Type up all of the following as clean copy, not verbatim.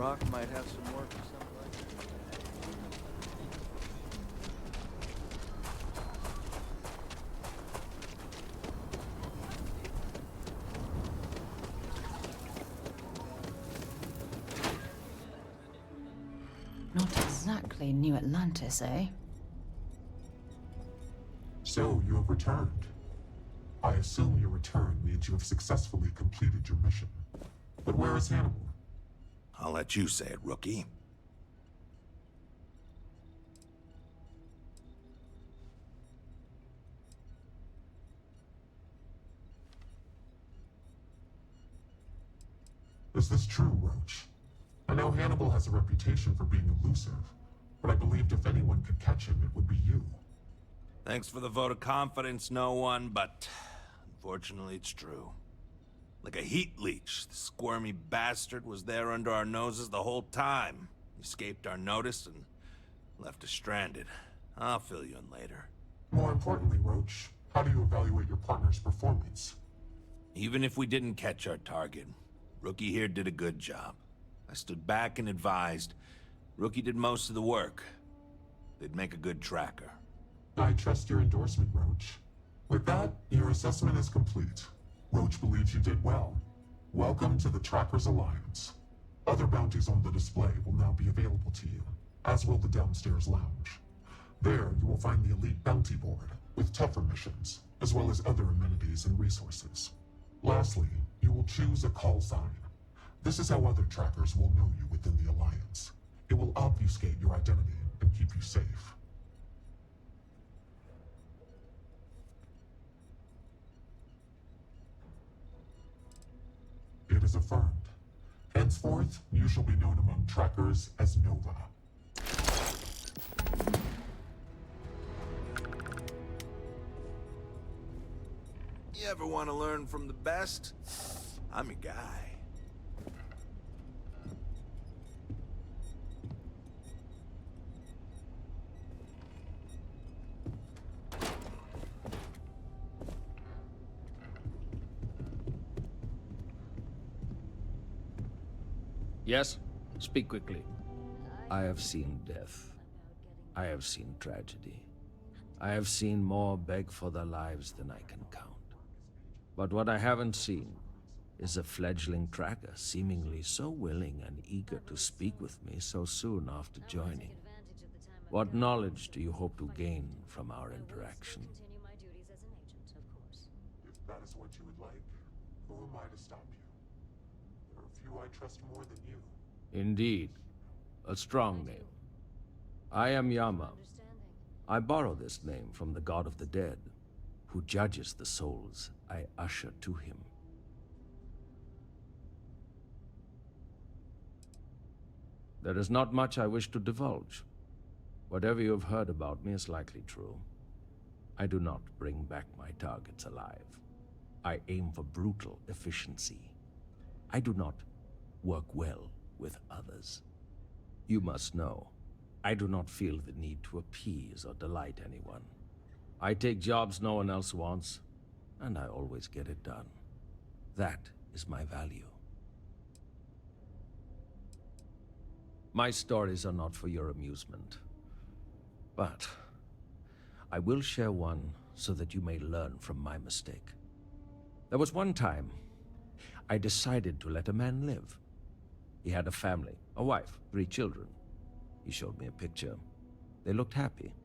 rock might have some more for something like that. Not exactly New Atlantis, eh? So, you have returned. I assume your return means you have successfully completed your mission. But where is Hannibal? I'll let you say it, rookie. Is this true, Roach? I know Hannibal has a reputation for being elusive, but I believed if anyone could catch him, it would be you. Thanks for the vote of confidence, no one, but unfortunately it's true. Like a heat leech, the squirmy bastard was there under our noses the whole time. He escaped our notice and left us stranded. I'll fill you in later. More importantly, Roach, how do you evaluate your partner's performance? Even if we didn't catch our target, Rookie here did a good job. I stood back and advised. Rookie did most of the work. They'd make a good tracker. I trust your endorsement, Roach. With that, your assessment is complete. Roach believes you did well. Welcome to the Trackers Alliance. Other bounties on the display will now be available to you, as will the downstairs lounge. There, you will find the elite bounty board, with tougher missions, as well as other amenities and resources. Lastly, you will choose a call sign. This is how other trackers will know you within the Alliance. It will obfuscate your identity and keep you safe. It is affirmed. Henceforth, you shall be known among trackers as Nova. You ever want to learn from the best? I'm your guy. Yes? Speak quickly. I have seen death. I have seen tragedy. I have seen more beg for their lives than I can count. But what I haven't seen is a fledgling tracker seemingly so willing and eager to speak with me so soon after joining. What knowledge do you hope to gain from our interaction? If that is what you would like, who am I to stop you? There are few I trust more than you. Indeed, a strong name. I am Yama. I borrow this name from the god of the dead, who judges the souls I usher to him. There is not much I wish to divulge. Whatever you have heard about me is likely true. I do not bring back my targets alive. I aim for brutal efficiency. I do not work well with others. You must know, I do not feel the need to appease or delight anyone. I take jobs no one else wants, and I always get it done. That is my value. My stories are not for your amusement, but I will share one so that you may learn from my mistake. There was one time I decided to let a man live. He had a family, a wife, 3 children. He showed me a picture. They looked happy.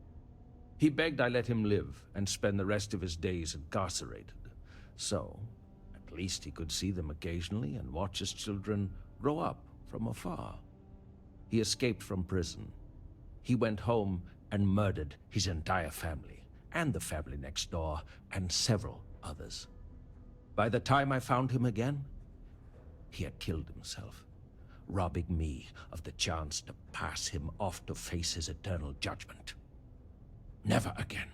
He begged I let him live and spend the rest of his days incarcerated. So, at least he could see them occasionally and watch his children grow up from afar. He escaped from prison. He went home and murdered his entire family, and the family next door, and several others. By the time I found him again, he had killed himself, robbing me of the chance to pass him off to face his eternal judgment. Never again.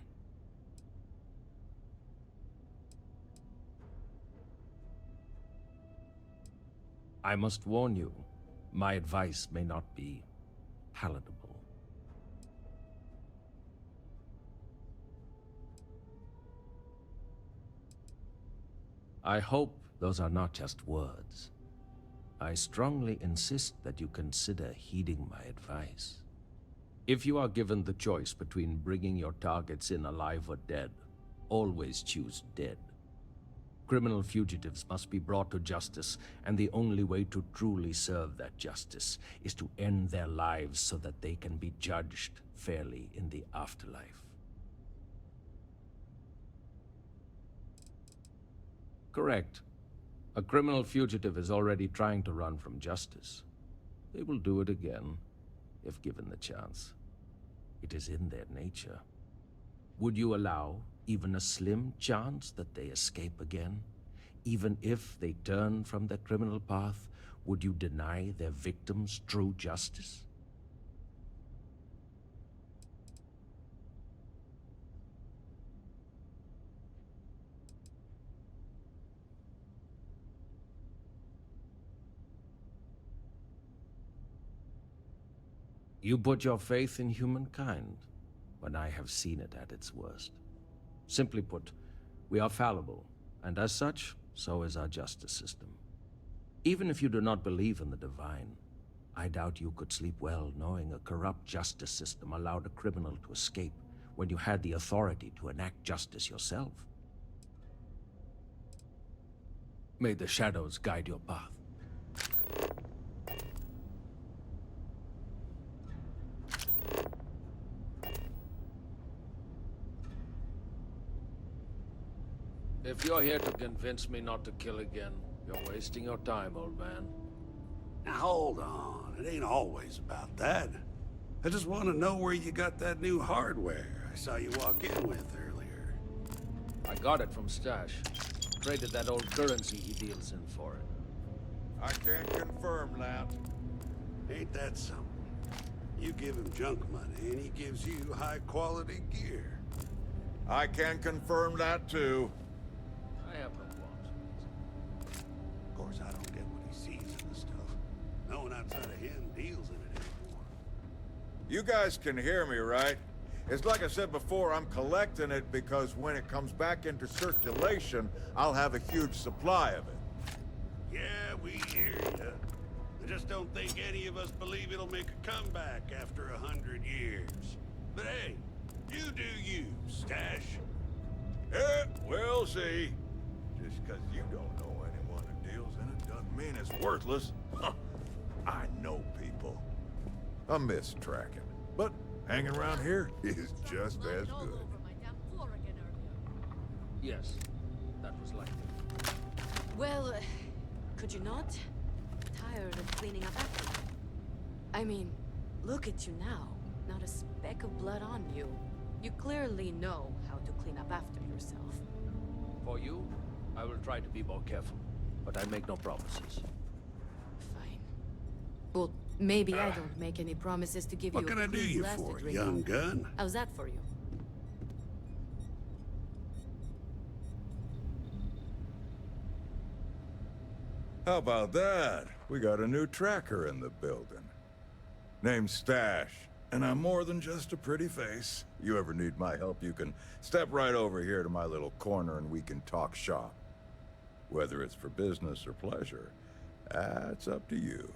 I must warn you, my advice may not be palatable. I hope those are not just words. I strongly insist that you consider heeding my advice. If you are given the choice between bringing your targets in alive or dead, always choose dead. Criminal fugitives must be brought to justice, and the only way to truly serve that justice is to end their lives so that they can be judged fairly in the afterlife. Correct. A criminal fugitive is already trying to run from justice. They will do it again, if given the chance. It is in their nature. Would you allow even a slim chance that they escape again? Even if they turn from their criminal path, would you deny their victims true justice? You put your faith in humankind when I have seen it at its worst. Simply put, we are fallible, and as such, so is our justice system. Even if you do not believe in the divine, I doubt you could sleep well knowing a corrupt justice system allowed a criminal to escape when you had the authority to enact justice yourself. May the shadows guide your path. If you're here to convince me not to kill again, you're wasting your time, old man. Now hold on, it ain't always about that. I just want to know where you got that new hardware I saw you walk in with earlier. I got it from Stash. Traded that old currency he deals in for it. I can't confirm that. Ain't that something? You give him junk money and he gives you high-quality gear. I can confirm that too. I have no qualms. Of course, I don't get what he sees in the stuff. No one outside of him deals in it anymore. You guys can hear me, right? It's like I said before, I'm collecting it because when it comes back into circulation, I'll have a huge supply of it. Yeah, we hear ya. I just don't think any of us believe it'll make a comeback after 100 years. But hey, you do you, Stash. Yeah, we'll see. Just because you don't know anyone who deals in it doesn't mean it's worthless. Huh. I know people. I miss tracking, but hanging around here is just as good. Yes, that was likely. Well, could you not? Tired of cleaning up after you. I mean, look at you now. Not a speck of blood on you. You clearly know how to clean up after yourself. For you, I will try to be more careful, but I make no promises. Fine. Well, maybe I don't make any promises to give you What can a I do clean you glass to for, drink young on. gun? How's that for you? How about that? We got a new tracker in the building. Name's Stash, and I'm more than just a pretty face. You ever need my help, you can step right over here to my little corner and we can talk shop. Whether it's for business or pleasure, that's up to you.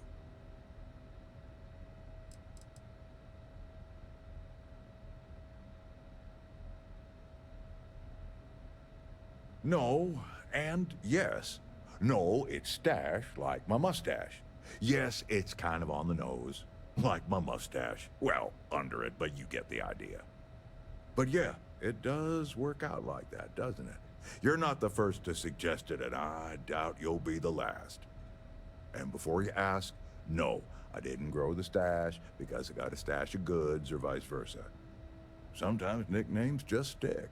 No, and yes. No, it's Stash, like my mustache. Yes, it's kind of on the nose, like my mustache. Well, under it, but you get the idea. But yeah, it does work out like that, doesn't it? You're not the first to suggest it, and I doubt you'll be the last. And before you ask, no, I didn't grow the stash because I got a stash of goods or vice versa. Sometimes nicknames just stick.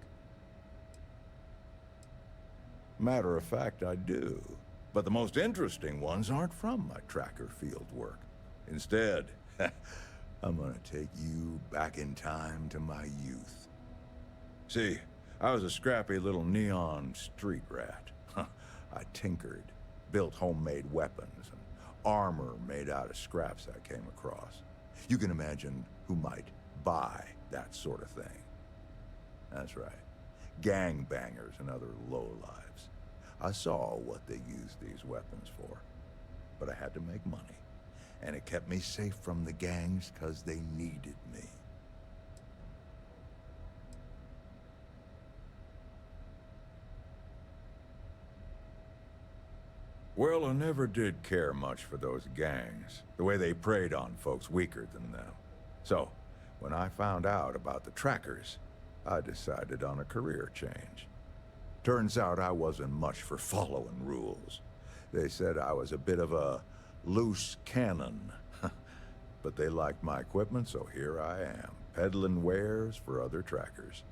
Matter of fact, I do. But the most interesting ones aren't from my tracker field work. Instead, I'm gonna take you back in time to my youth. See, I was a scrappy little neon street rat. I tinkered, built homemade weapons, and armor made out of scraps I came across. You can imagine who might buy that sort of thing. That's right. Gangbangers and other lowlives. I saw what they used these weapons for. but I had to make money. And it kept me safe from the gangs because they needed me. Well, I never did care much for those gangs, the way they preyed on folks weaker than them. So, when I found out about the trackers, I decided on a career change. Turns out I wasn't much for following rules. They said I was a bit of a loose cannon. But they liked my equipment, so here I am, peddling wares for other trackers.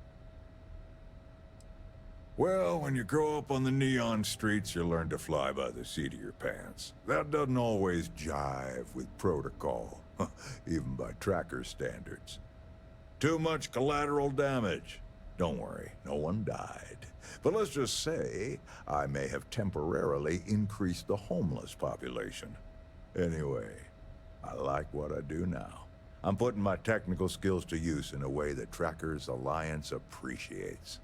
Well, when you grow up on the neon streets, you learn to fly by the seat of your pants. That doesn't always jive with protocol, even by tracker standards. Too much collateral damage. Don't worry, no one died. But let's just say I may have temporarily increased the homeless population. Anyway, I like what I do now. I'm putting my technical skills to use in a way that Trackers Alliance appreciates.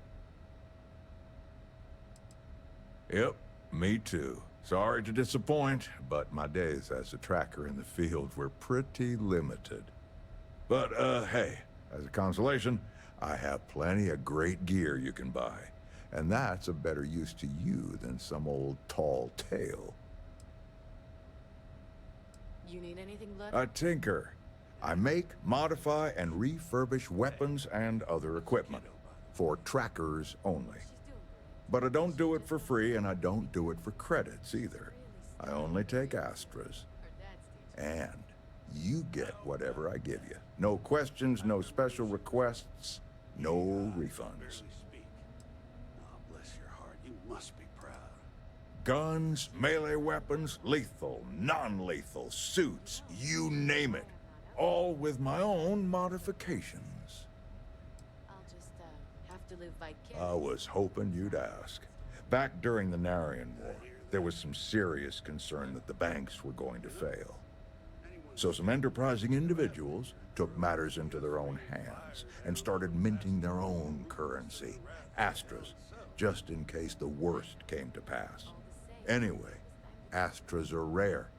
Yep, me too. Sorry to disappoint, but my days as a tracker in the field were pretty limited. But, hey, as a consolation, I have plenty of great gear you can buy. And that's a better use to you than some old tall tale. You need anything, Blood? I tinker. I make, modify, and refurbish weapons and other equipment. For trackers only. But I don't do it for free, and I don't do it for credits either. I only take Astras. And you get whatever I give you. No questions, no special requests, no refunds. Oh, bless your heart. You must be proud. Guns, melee weapons, lethal, non-lethal, suits, you name it. All with my own modifications. I'll just, have to live vicariously. I was hoping you'd ask. Back during the Narian War, there was some serious concern that the banks were going to fail. So some enterprising individuals took matters into their own hands and started minting their own currency, Astras, just in case the worst came to pass. Anyway, Astras are rare,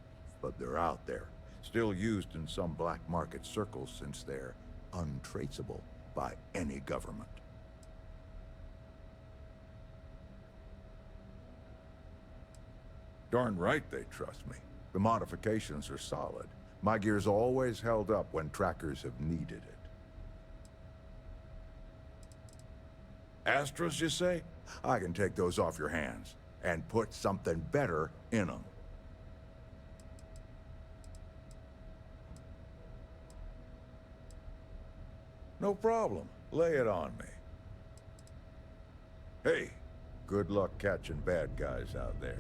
but they're out there, still used in some black market circles since they're untraceable by any government. Darn right they trust me. The modifications are solid. My gear's always held up when trackers have needed it. Astras, you say? I can take those off your hands and put something better in them. No problem. Lay it on me. Hey, good luck catching bad guys out there.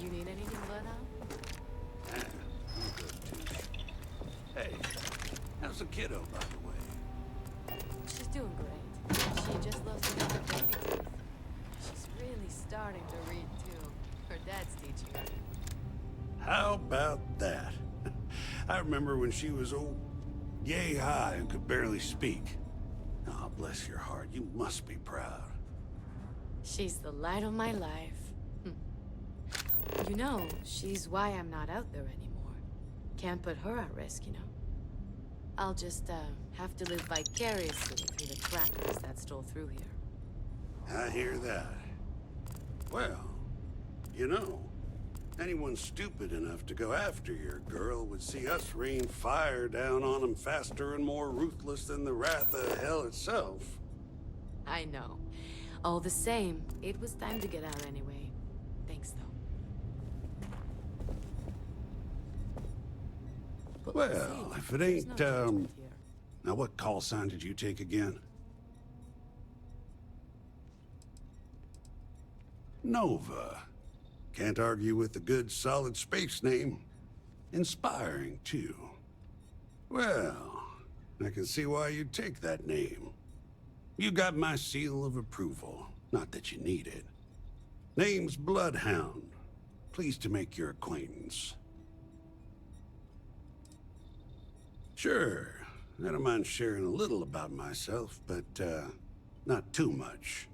You need anything, Blood? I'm good too. Hey, how's the kiddo, by the way? She's doing great. She just lost another baby tooth. She's really starting to read, too. Her dad's teaching her. How about that? I remember when she was yay high and could barely speak. Oh, bless your heart. You must be proud. She's the light of my life. You know, she's why I'm not out there anymore. Can't put her at risk, you know. I'll just, have to live vicariously through the trackers that stole through here. I hear that. Well, you know, anyone stupid enough to go after your girl would see us rain fire down on them faster and more ruthless than the wrath of hell itself. I know. All the same, it was time to get out anyway. Thanks, though. But let's Well, see. if it There's ain't, no judgment here. Now what call sign did you take again? Nova. Can't argue with a good, solid space name. Inspiring, too. Well, I can see why you'd take that name. You got my seal of approval. Not that you need it. Name's Bloodhound. Pleased to make your acquaintance. Sure, I don't mind sharing a little about myself, but, not too much.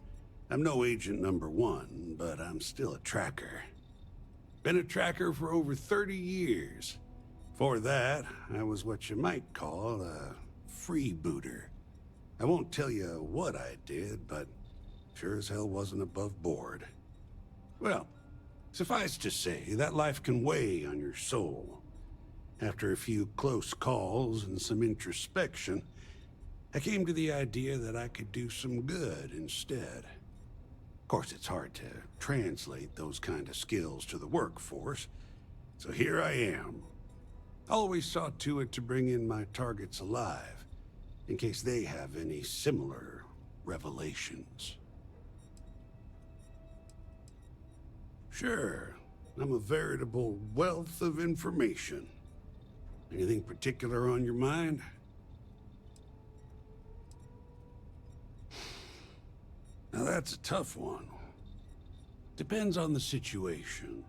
I'm no agent #1, but I'm still a tracker. Been a tracker for over 30 years. Before that, I was what you might call a freebooter. I won't tell you what I did, but sure as hell wasn't above board. Well, suffice to say, that life can weigh on your soul. After a few close calls and some introspection, I came to the idea that I could do some good instead. Of course, it's hard to translate those kind of skills to the workforce, so here I am. Always saw to it to bring in my targets alive, in case they have any similar revelations. Sure, I'm a veritable wealth of information. Anything particular on your mind? Now that's a tough one. Depends on the situation.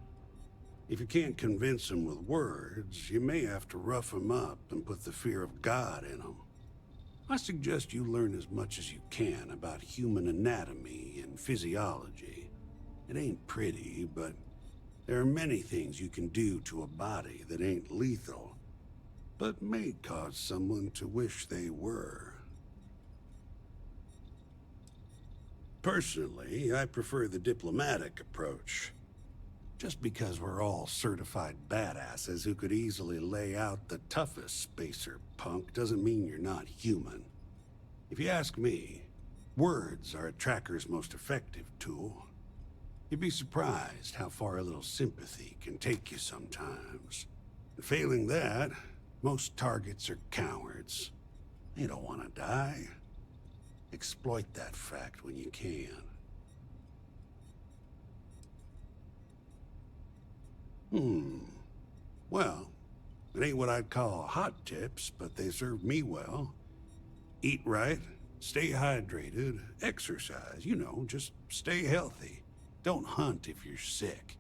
If you can't convince them with words, you may have to rough them up and put the fear of God in them. I suggest you learn as much as you can about human anatomy and physiology. It ain't pretty, but there are many things you can do to a body that ain't lethal, but may cause someone to wish they were. Personally, I prefer the diplomatic approach. Just because we're all certified badasses who could easily lay out the toughest spacer punk doesn't mean you're not human. If you ask me, words are a tracker's most effective tool. You'd be surprised how far a little sympathy can take you sometimes. And failing that, most targets are cowards. They don't want to die. Exploit that fact when you can. Well, it ain't what I'd call hot tips, but they serve me well. Eat right, stay hydrated, exercise, you know, just stay healthy. Don't hunt if you're sick.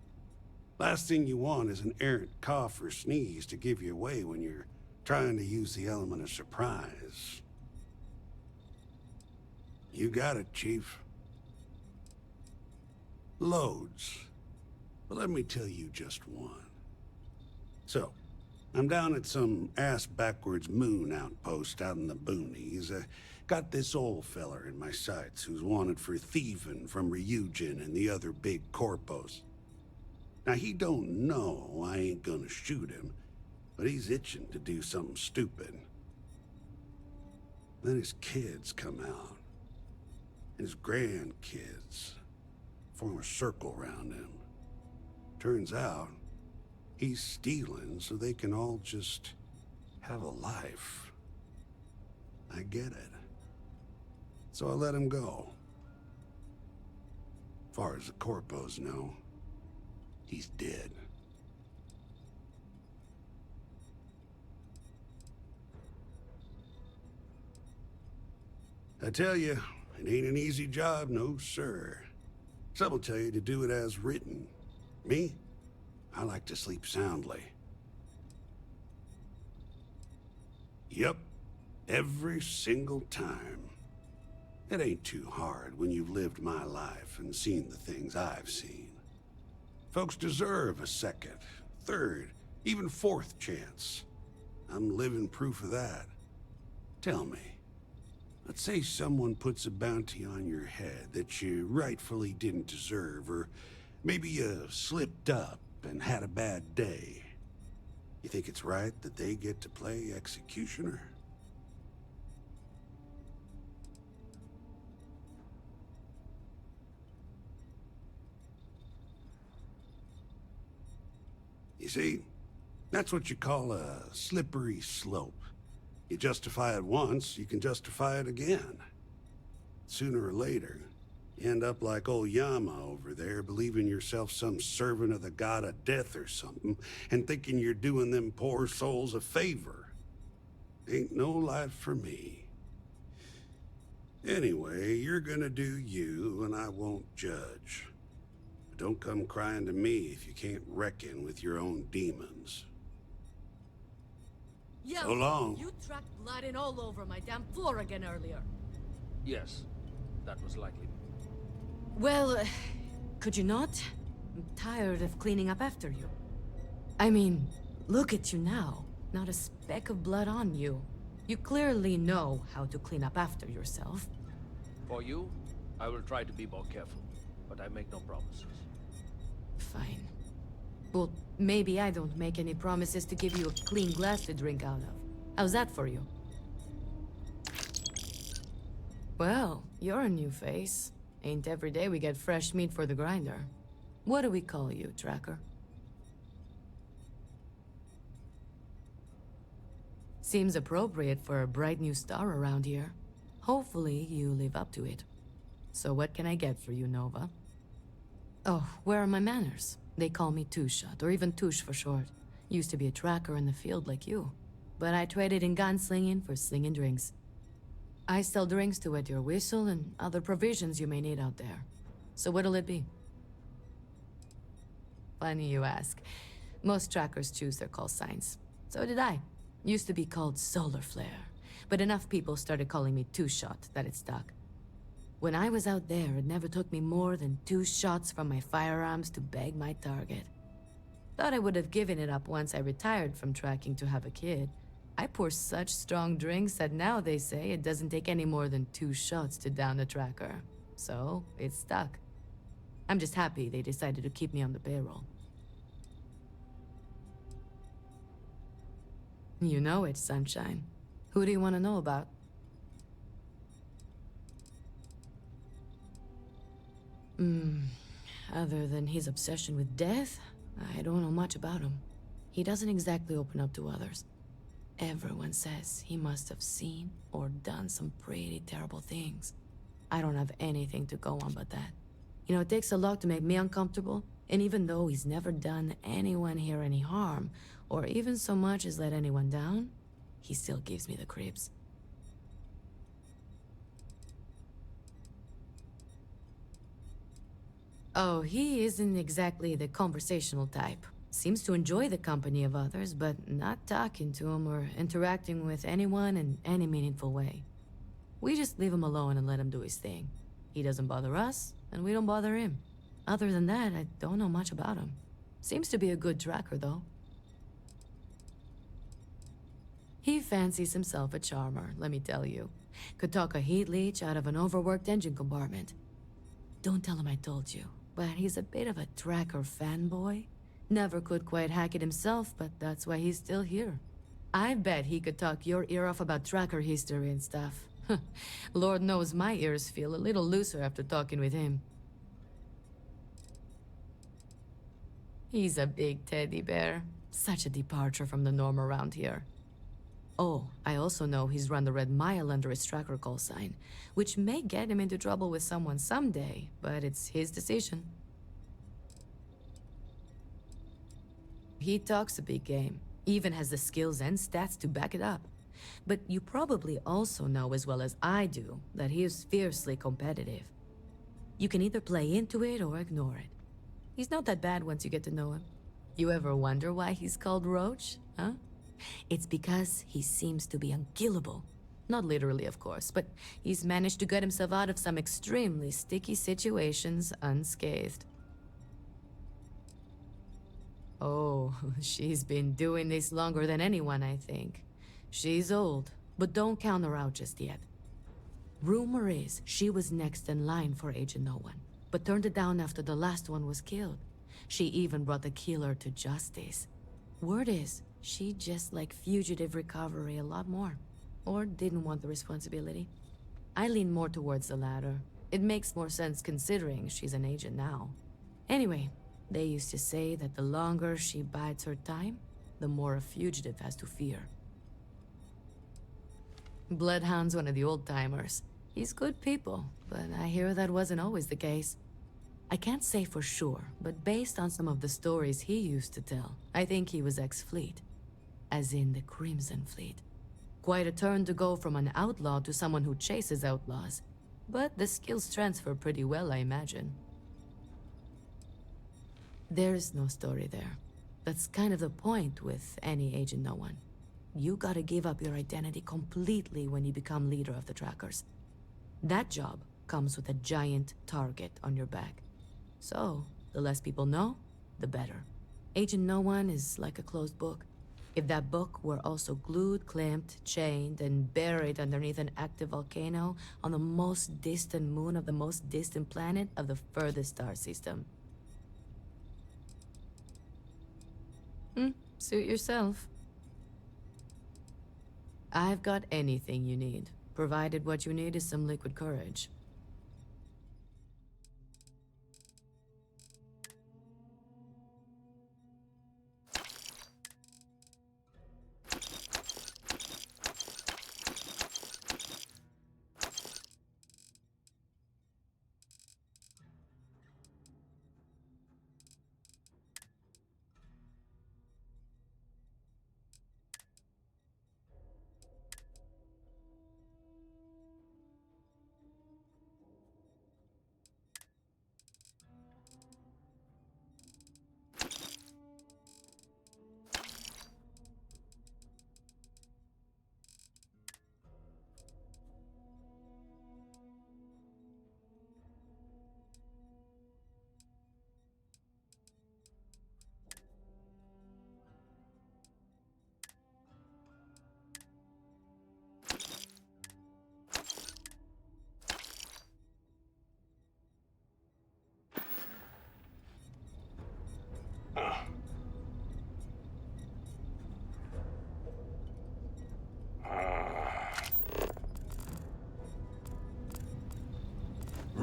Last thing you want is an errant cough or sneeze to give you away when you're trying to use the element of surprise. You got it, Chief. Loads. But let me tell you just one. So, I'm down at some ass-backwards moon outpost out in the boonies. Got this old feller in my sights who's wanted for thieving from Ryujin and the other big corpos. Now, he don't know I ain't gonna shoot him, but he's itching to do something stupid. Then his kids come out. And his grandkids form a circle around him. Turns out, he's stealing so they can all just have a life. I get it. So I let him go. Far as the corpos know, he's dead. I tell you, it ain't an easy job, no sir. Some will tell you to do it as written. Me? I like to sleep soundly. Yep, every single time. It ain't too hard when you've lived my life and seen the things I've seen. Folks deserve a second, third, even fourth chance. I'm living proof of that. Tell me, let's say someone puts a bounty on your head that you rightfully didn't deserve, or maybe you slipped up and had a bad day. You think it's right that they get to play executioner? You see, that's what you call a slippery slope. You justify it once, you can justify it again. Sooner or later, you end up like old Yama over there, believing yourself some servant of the god of death or something, and thinking you're doing them poor souls a favor. Ain't no life for me. Anyway, you're gonna do you, and I won't judge. But don't come crying to me if you can't reckon with your own demons. Yeah. So long. You tracked blood in all over my damn floor again earlier. Yes, that was likely. Well, could you not? I'm tired of cleaning up after you. I mean, look at you now. Not a speck of blood on you. You clearly know how to clean up after yourself. For you, I will try to be more careful, but I make no promises. Fine. Well, maybe I don't make any promises to give you a clean glass to drink out of. How's that for you? Well, you're a new face. Ain't every day we get fresh meat for the grinder. What do we call you, Tracker? Seems appropriate for a bright new star around here. Hopefully you live up to it. So what can I get for you, Nova? Oh, where are my manners? They call me Two-Shot, or even Touche for short. Used to be a tracker in the field like you. But I traded in gunslinging for slinging drinks. I sell drinks to wet your whistle and other provisions you may need out there. So what'll it be? Funny you ask. Most trackers choose their call signs. So did I. Used to be called Solar Flare, but enough people started calling me Two-Shot that it stuck. When I was out there, it never took me more than 2 shots from my firearms to bag my target. Thought I would have given it up once I retired from tracking to have a kid. I pour such strong drinks that now they say it doesn't take any more than 2 shots to down a tracker. So, it's stuck. I'm just happy they decided to keep me on the payroll. You know it, Sunshine. Who do you want to know about? Other than his obsession with death, I don't know much about him. He doesn't exactly open up to others. Everyone says he must have seen or done some pretty terrible things. I don't have anything to go on but that. You know, it takes a lot to make me uncomfortable, and even though he's never done anyone here any harm, or even so much as let anyone down, he still gives me the creeps. Oh, he isn't exactly the conversational type. Seems to enjoy the company of others, but not talking to them or interacting with anyone in any meaningful way. We just leave him alone and let him do his thing. He doesn't bother us, and we don't bother him. Other than that, I don't know much about him. Seems to be a good tracker, though. He fancies himself a charmer, let me tell you. Could talk a heat leech out of an overworked engine compartment. Don't tell him I told you, but he's a bit of a tracker fanboy. Never could quite hack it himself, but that's why he's still here. I bet he could talk your ear off about tracker history and stuff. Lord knows my ears feel a little looser after talking with him. He's a big teddy bear. Such a departure from the norm around here. Oh, I also know he's run the Red Mile under his tracker call sign, which may get him into trouble with someone someday, but it's his decision. He talks a big game, even has the skills and stats to back it up. But you probably also know as well as I do that he is fiercely competitive. You can either play into it or ignore it. He's not that bad once you get to know him. You ever wonder why he's called Roach, huh? It's because he seems to be unkillable. Not literally, of course, but he's managed to get himself out of some extremely sticky situations unscathed. Oh, she's been doing this longer than anyone, I think. She's old, but don't count her out just yet. Rumor is she was next in line for Agent No One, but turned it down after the last one was killed. She even brought the killer to justice. Word is, she just liked fugitive recovery a lot more. Or didn't want the responsibility. I lean more towards the latter. It makes more sense considering she's an agent now. Anyway, they used to say that the longer she bides her time, the more a fugitive has to fear. Bloodhound's one of the old-timers. He's good people, but I hear that wasn't always the case. I can't say for sure, but based on some of the stories he used to tell, I think he was ex-Fleet. As in the Crimson Fleet. Quite a turn to go from an outlaw to someone who chases outlaws. But the skills transfer pretty well, I imagine. There's no story there. That's kind of the point with any Agent No One. you gotta give up your identity completely when you become leader of the Trackers. That job comes with a giant target on your back. So, the less people know, the better. Agent No One is like a closed book. If that book were also glued, clamped, chained, and buried underneath an active volcano on the most distant moon of the most distant planet of the furthest star system. Suit yourself. I've got anything you need, provided what you need is some liquid courage.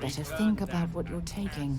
Better think about what you're taking.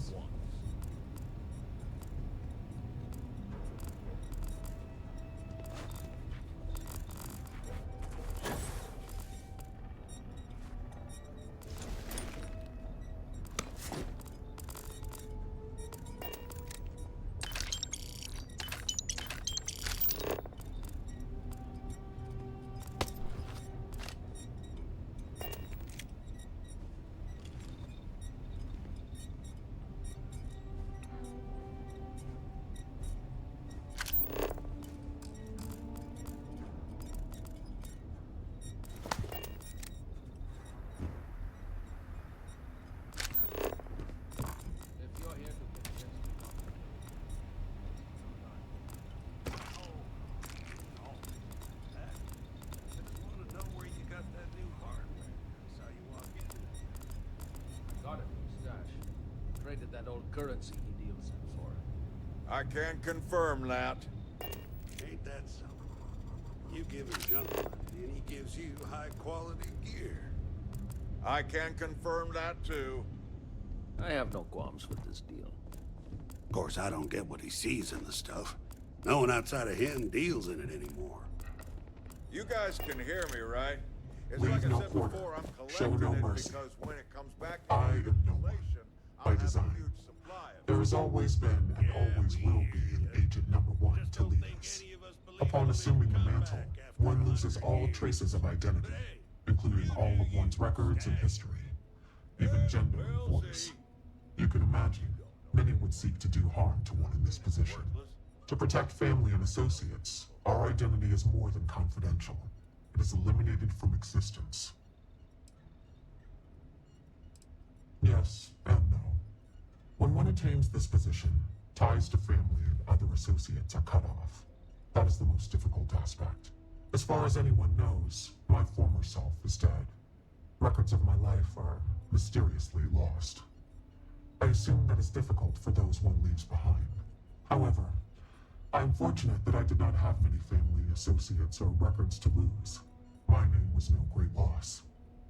Traded that old currency he deals in for. I can confirm that. Ain't that something? You give him junk money, and he gives you high-quality gear. I can confirm that, too. I have no qualms with this deal. Of course, I don't get what he sees in the stuff. No one outside of him deals in it anymore. You guys can hear me, right? It's Leave like I no said quarter. before, I'm Show collecting no it mercy. because when it comes back to I am no one. inflation, By I'll have design. a huge supply of it. There has always been and always will be an agent number one to lead us. Upon assuming the mantle, one loses all traces of identity, including all of one's records and history, even gender and voice. You can imagine, many would seek to do harm to one in this position. To protect family and associates, our identity is more than confidential. It is eliminated from existence. Yes and no. When one attains this position, ties to family and other associates are cut off. That is the most difficult aspect. As far as anyone knows, my former self is dead. Records of my life are mysteriously lost. I assume that is difficult for those one leaves behind. However, I am fortunate that I did not have many family, associates, or records to lose. My name was no great loss,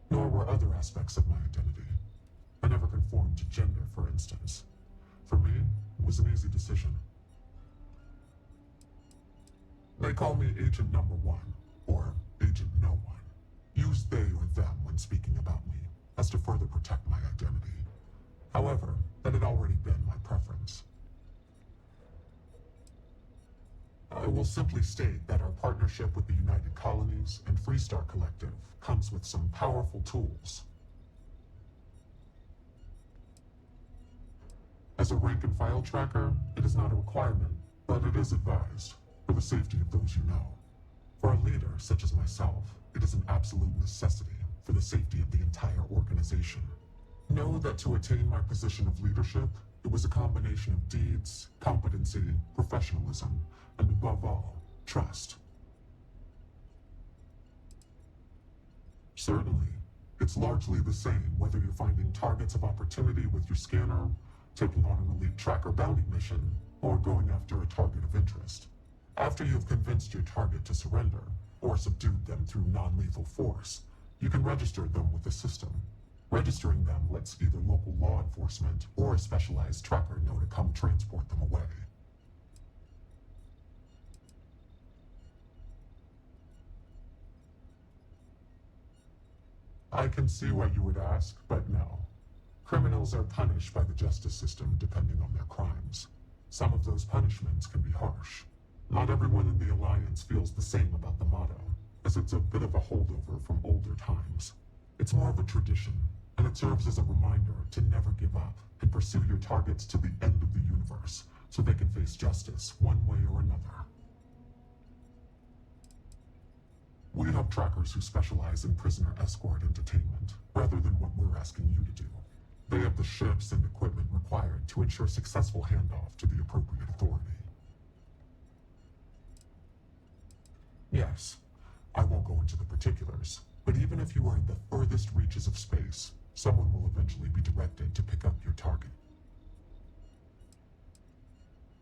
nor were other aspects of my identity. I never conformed to gender, for instance. For me, it was an easy decision. They call me Agent Number One, or Agent No One. Use they or them when speaking about me, as to further protect my identity. However, that had already been my preference. I will simply state that our partnership with the United Colonies and Freestar Collective comes with some powerful tools. As a rank-and-file tracker, it is not a requirement, but it is advised, for the safety of those you know. For a leader such as myself, it is an absolute necessity for the safety of the entire organization. Know that to attain my position of leadership, it was a combination of deeds, competency, professionalism, and above all, trust. Certainly, it's largely the same whether you're finding targets of opportunity with your scanner, taking on an elite tracker bounty mission, or going after a target of interest. After you've convinced your target to surrender, or subdued them through non-lethal force, you can register them with the system. Registering them lets either local law enforcement or a specialized tracker know to come transport them away. I can see why you would ask, but no. Criminals are punished by the justice system depending on their crimes. Some of those punishments can be harsh. Not everyone in the Alliance feels the same about the motto, as it's a bit of a holdover from older times. It's more of a tradition, and it serves as a reminder to never give up and pursue your targets to the end of the universe, so they can face justice one way or another. We have trackers who specialize in prisoner escort entertainment, rather than what we're asking you to do. They have the ships and equipment required to ensure successful handoff to the appropriate authority. Yes, I won't go into the particulars, but even if you are in the furthest reaches of space, someone will eventually be directed to pick up your target.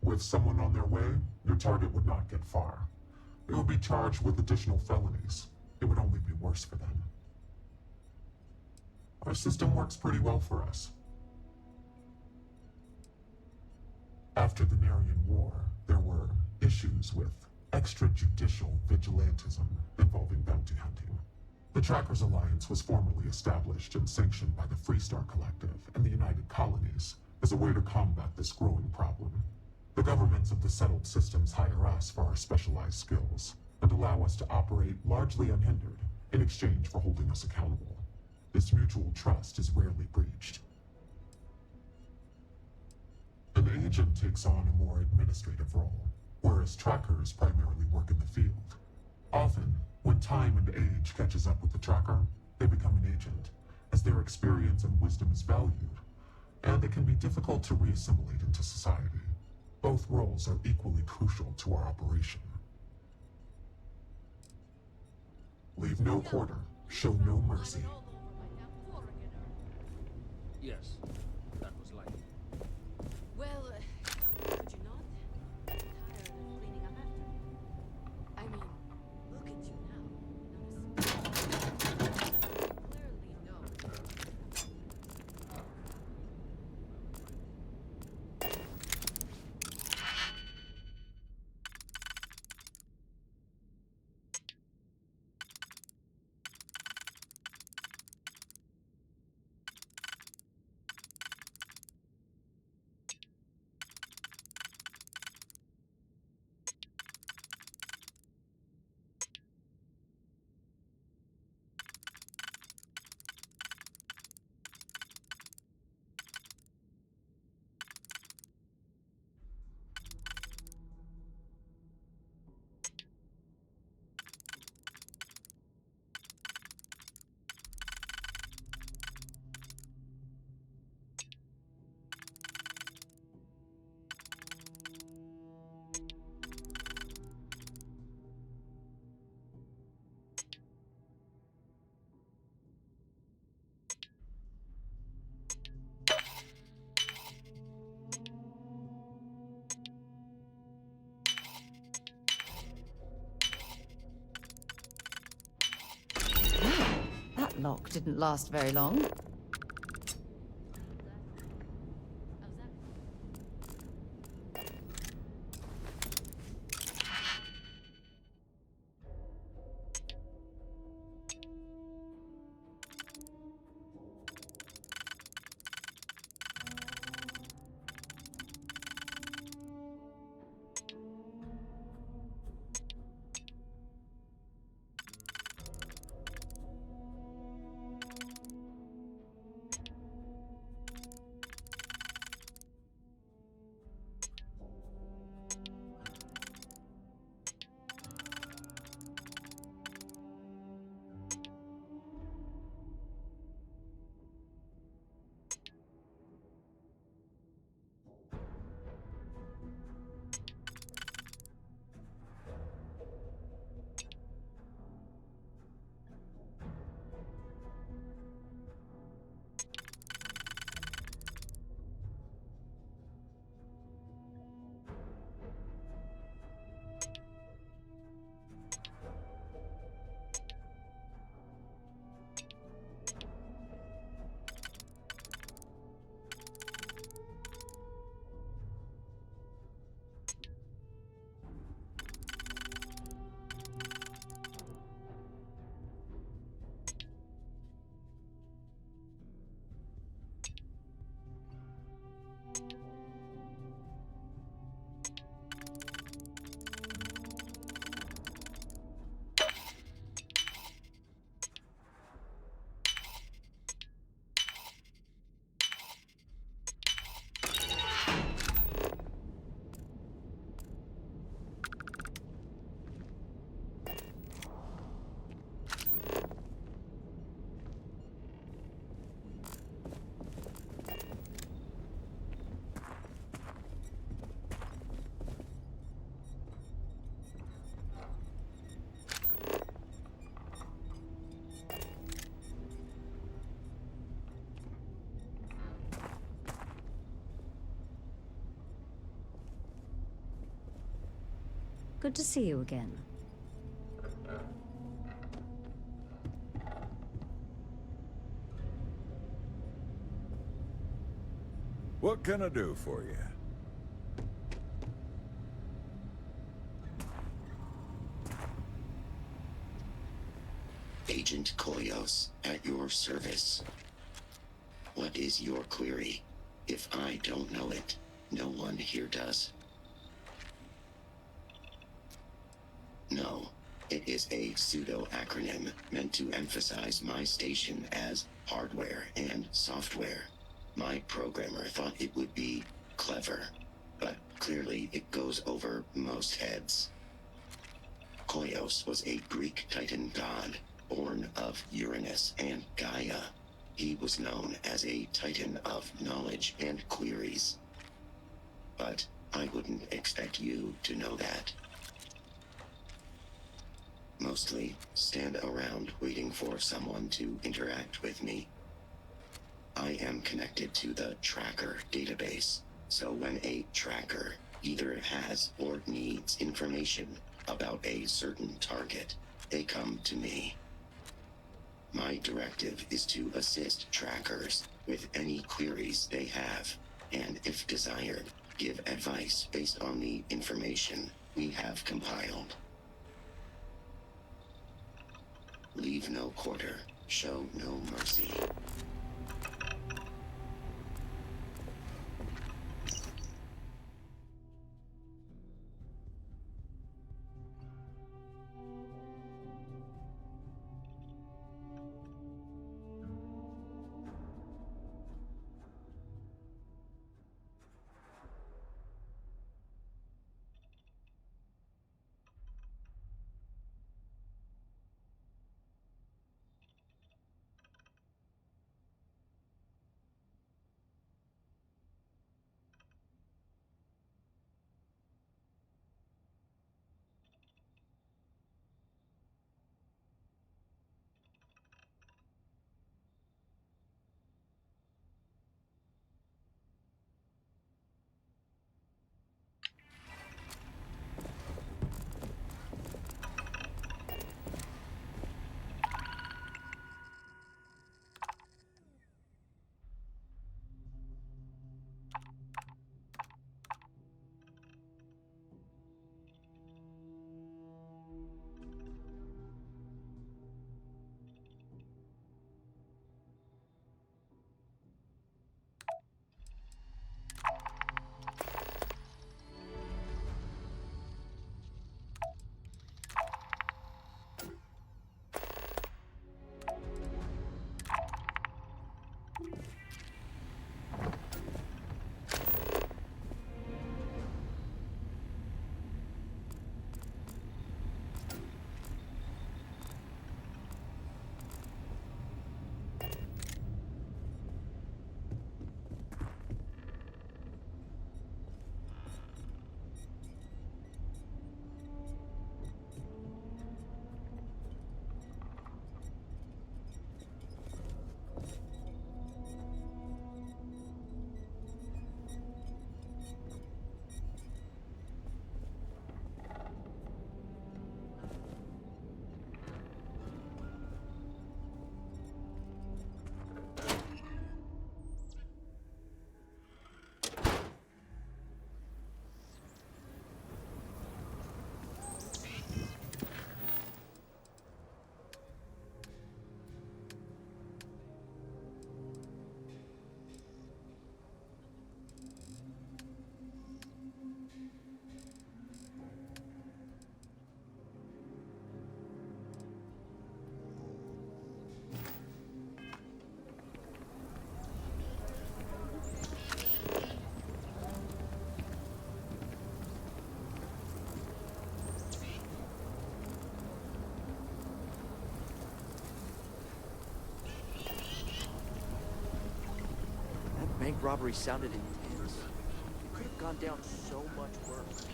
With someone on their way, your target would not get far. They will be charged with additional felonies. It would only be worse for them. Our system works pretty well for us. After the Gnerian War, there were issues with extrajudicial vigilantism involving bounty hunting. The Trackers Alliance was formally established and sanctioned by the Freestar Collective and the United Colonies as a way to combat this growing problem. The governments of the settled systems hire us for our specialized skills and allow us to operate largely unhindered in exchange for holding us accountable. This mutual trust is rarely breached. An agent takes on a more administrative role, whereas trackers primarily work in the field. Often, when time and age catches up with the tracker, they become an agent, as their experience and wisdom is valued, and it can be difficult to reassimilate into society. Both roles are equally crucial to our operation. Leave no quarter, show no mercy. Yes, that was like it. Well, could you not? Tired of cleaning up after me? I mean, look at you now. Clearly no. That lock didn't last very long. Good to see you again. What can I do for you? Agent Koios, at your service. What is your query? If I don't know it, no one here does. No, it is a pseudo-acronym meant to emphasize my station as hardware and software. My programmer thought it would be clever, but clearly it goes over most heads. Koios was a Greek Titan god, born of Uranus and Gaia. He was known as a Titan of knowledge and queries. But I wouldn't expect you to know that. Mostly stand around waiting for someone to interact with me. I am connected to the tracker database, so when a tracker either has or needs information about a certain target, they come to me. My directive is to assist trackers with any queries they have, and if desired, give advice based on the information we have compiled. Leave no quarter, show no mercy. Bank robbery sounded intense. It could have gone down so much worse.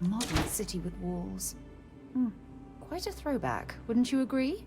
Modern city with walls. Quite a throwback, wouldn't you agree?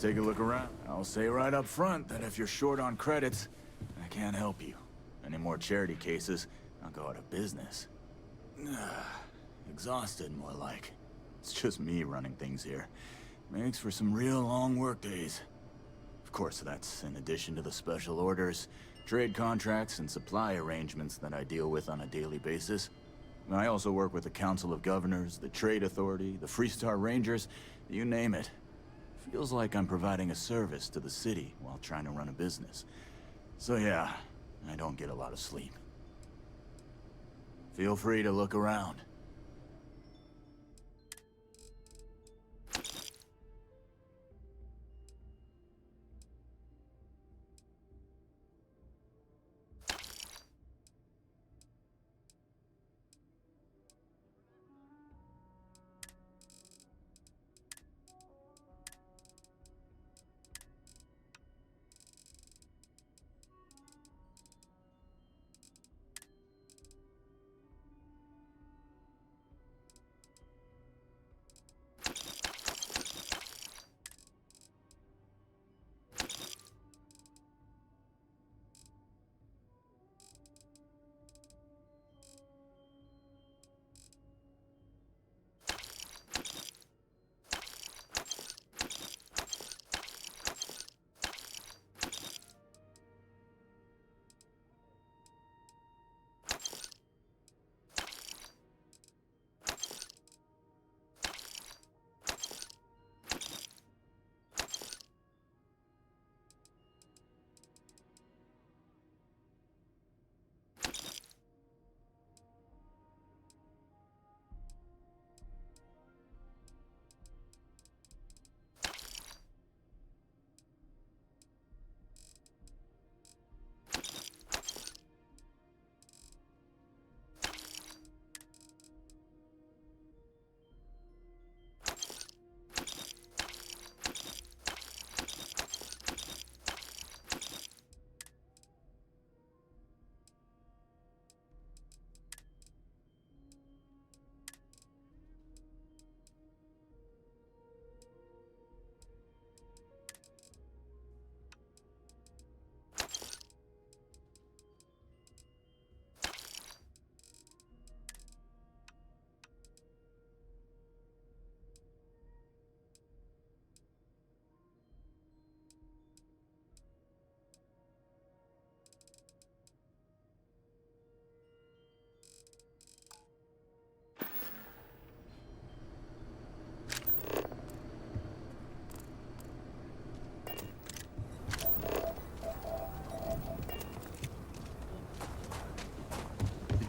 take a look around. I'll say right up front that if you're short on credits, I can't help you. Any more charity cases, I'll go out of business. Exhausted, more like. It's just me running things here. Makes for some real long work days. Of course, that's in addition to the special orders, trade contracts, and supply arrangements that I deal with on a daily basis. I also work with the Council of Governors, the Trade Authority, the Freestar Rangers, you name it. Feels like I'm providing a service to the city while trying to run a business. So yeah, I don't get a lot of sleep. Feel free to look around.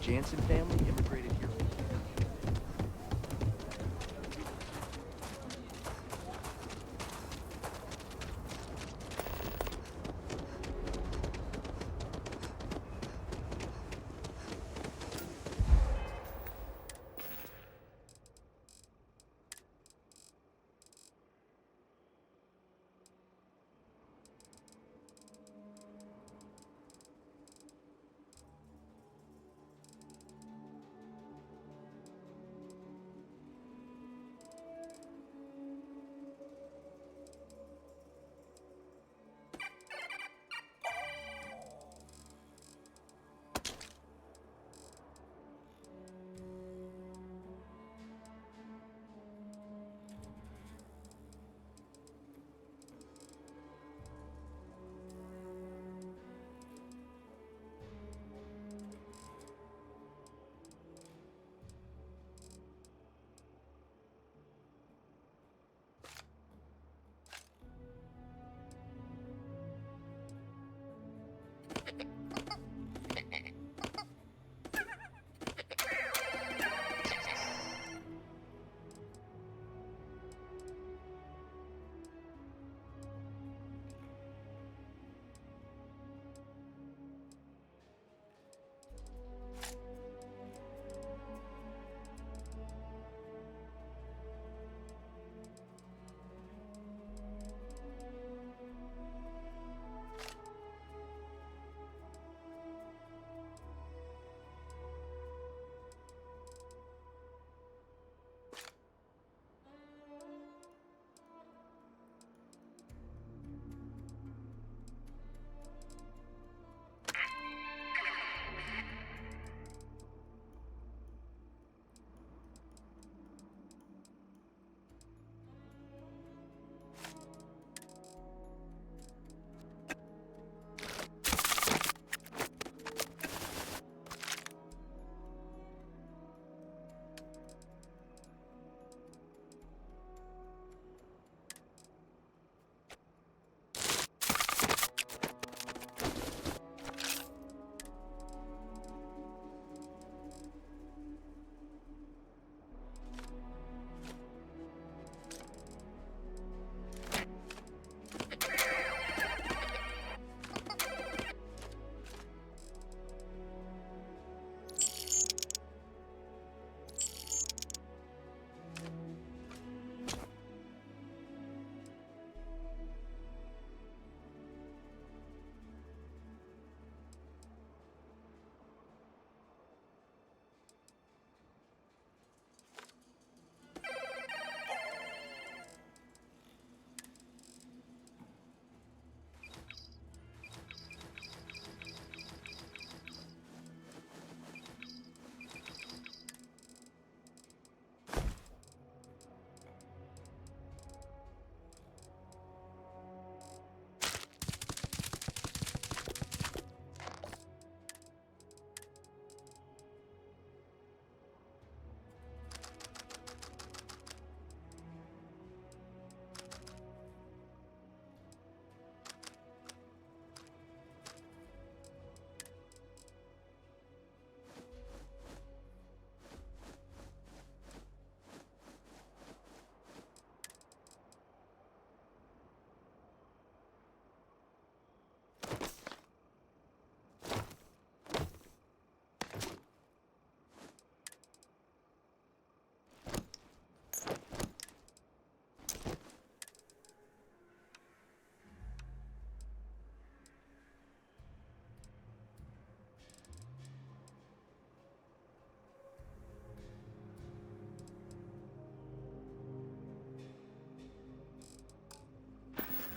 Jansen family immigrated here.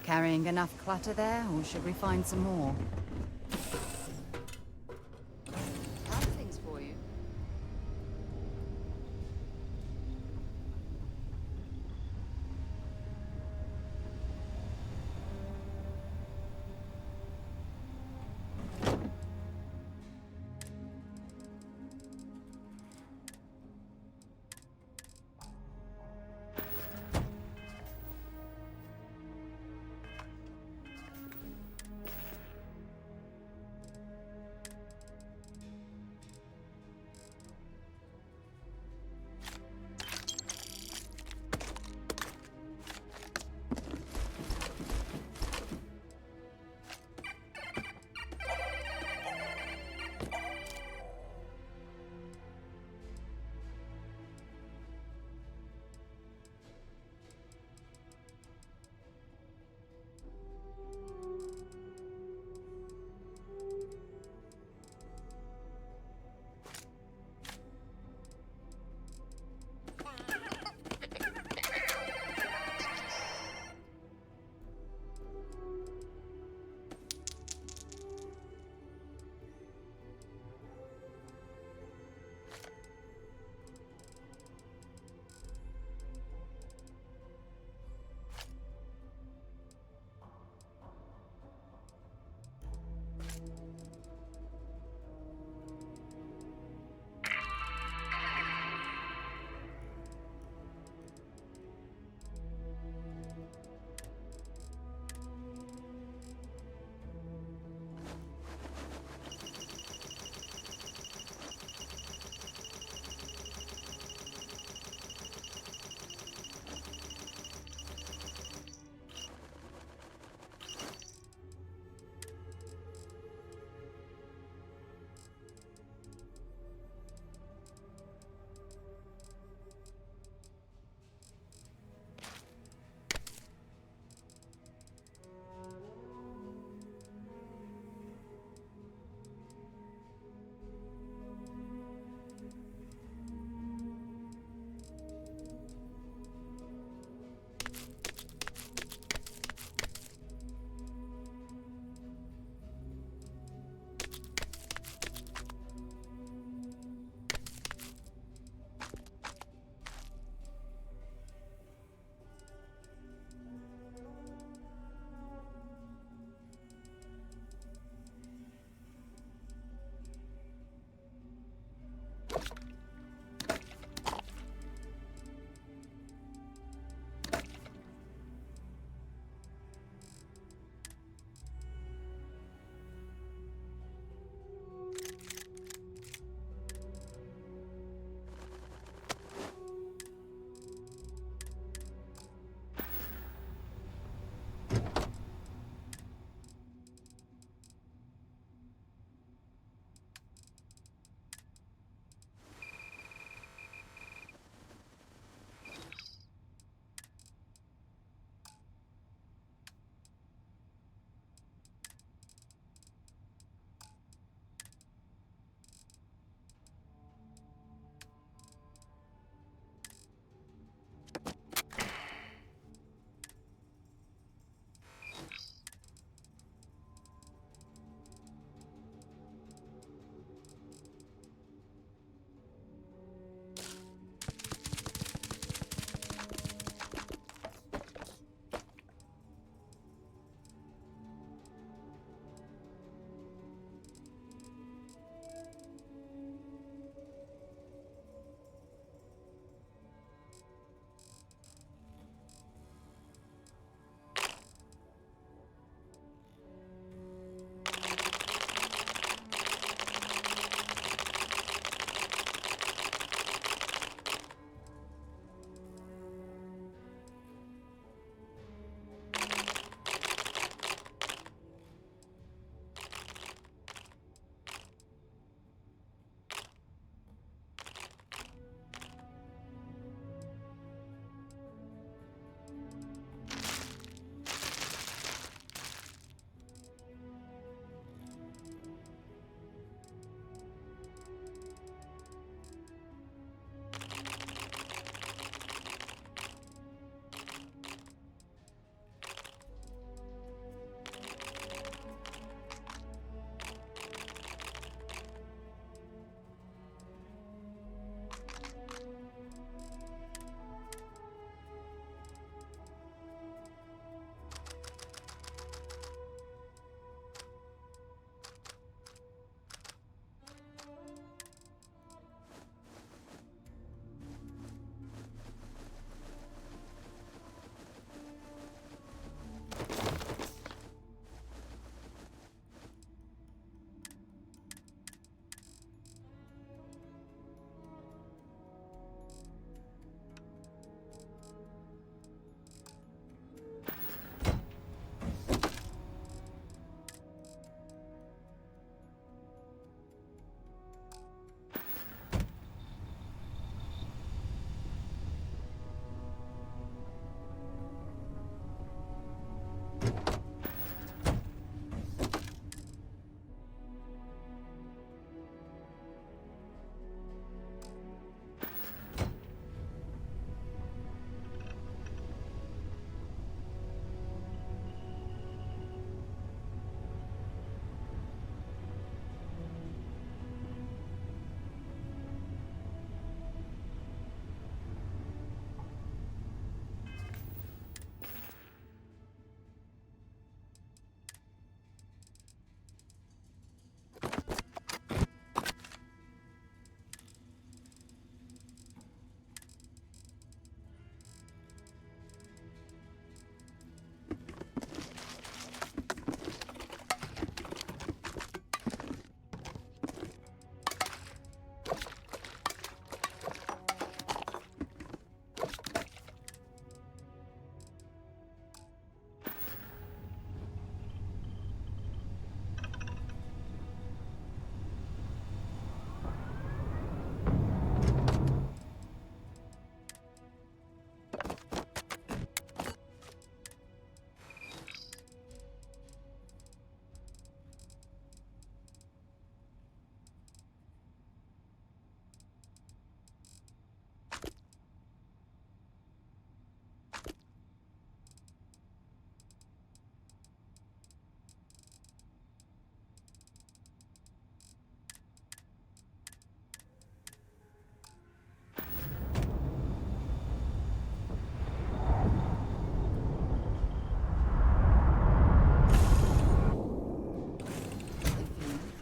Carrying enough clutter there, or should we find some more? Have things for you.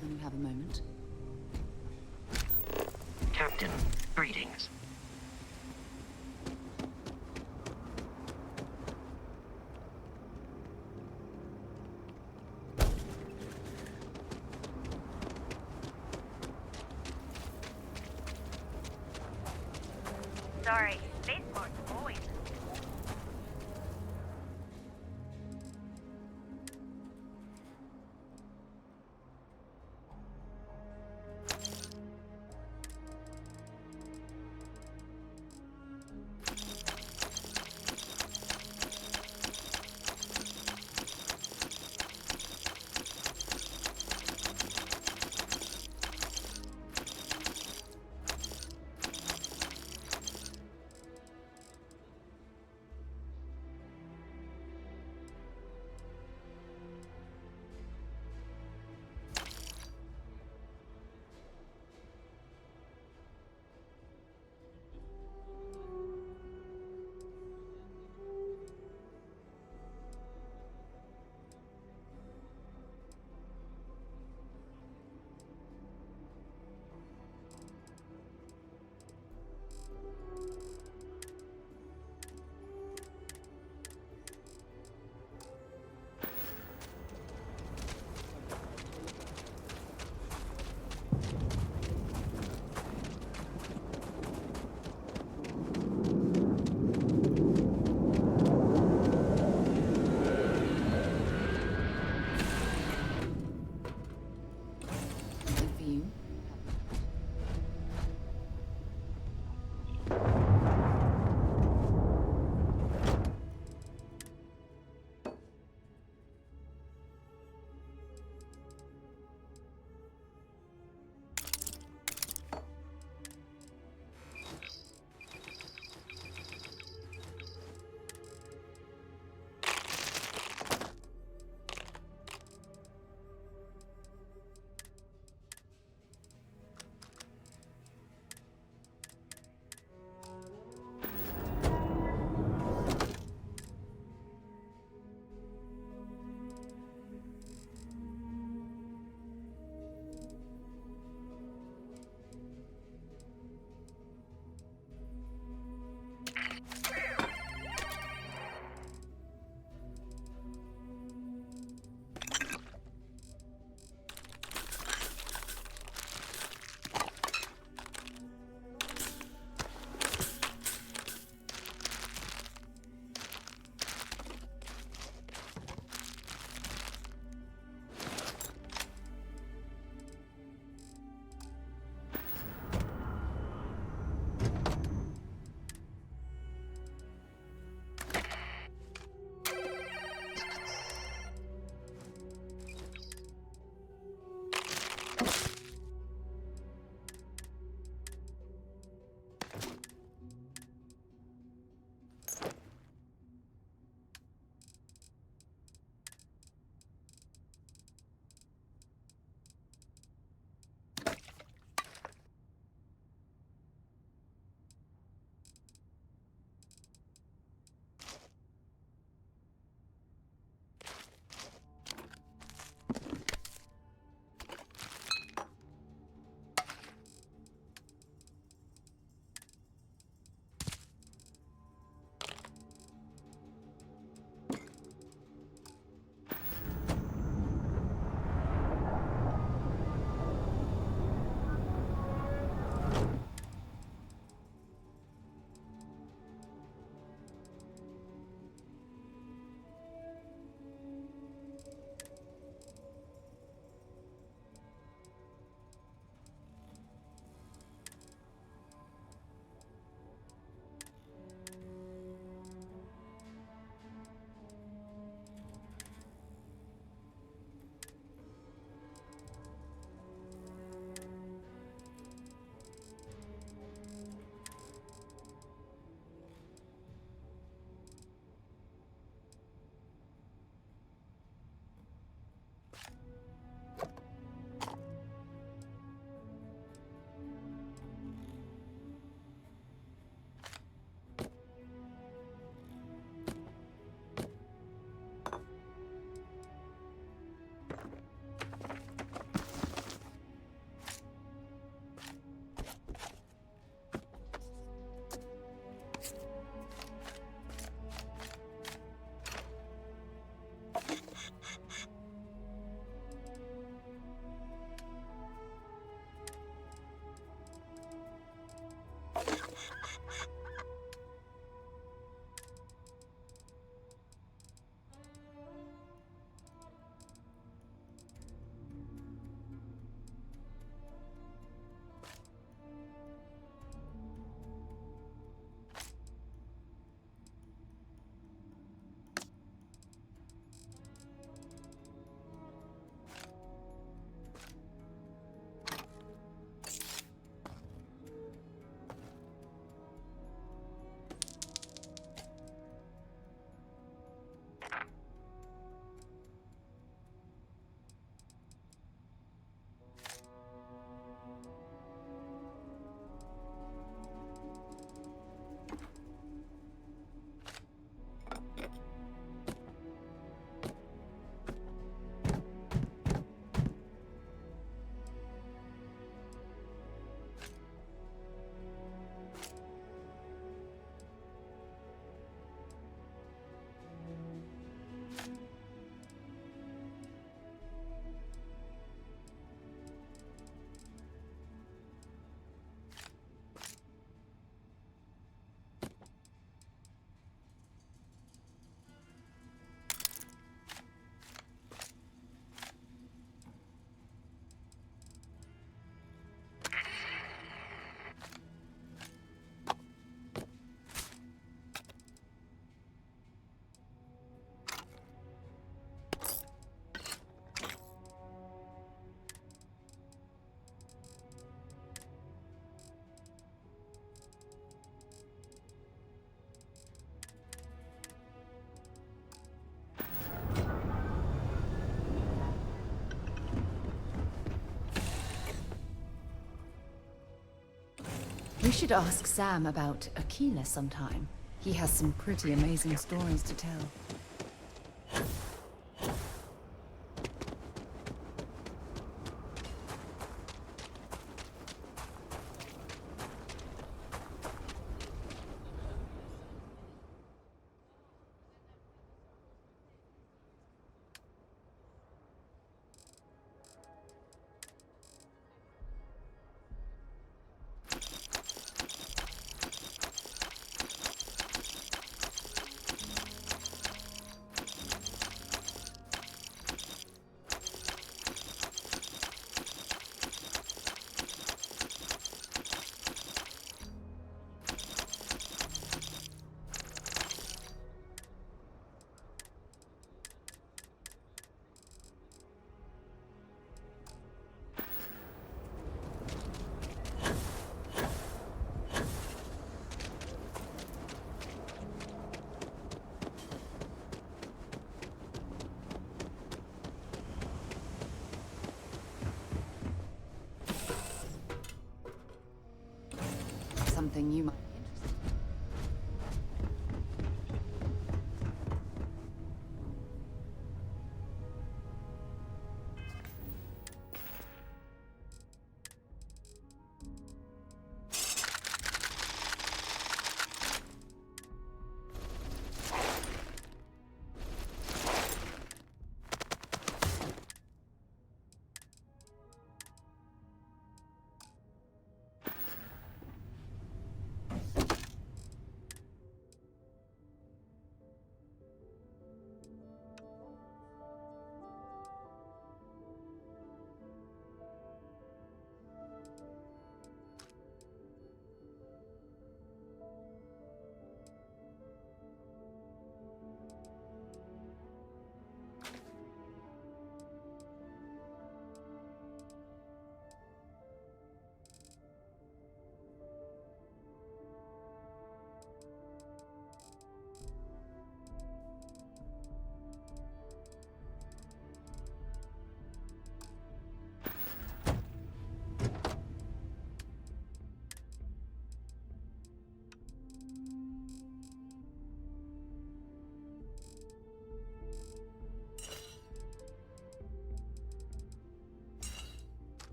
Can you have a moment? Captain, greetings. Sorry, spaceport's poison. We should ask Sam about Aquila sometime. He has some pretty amazing stories to tell.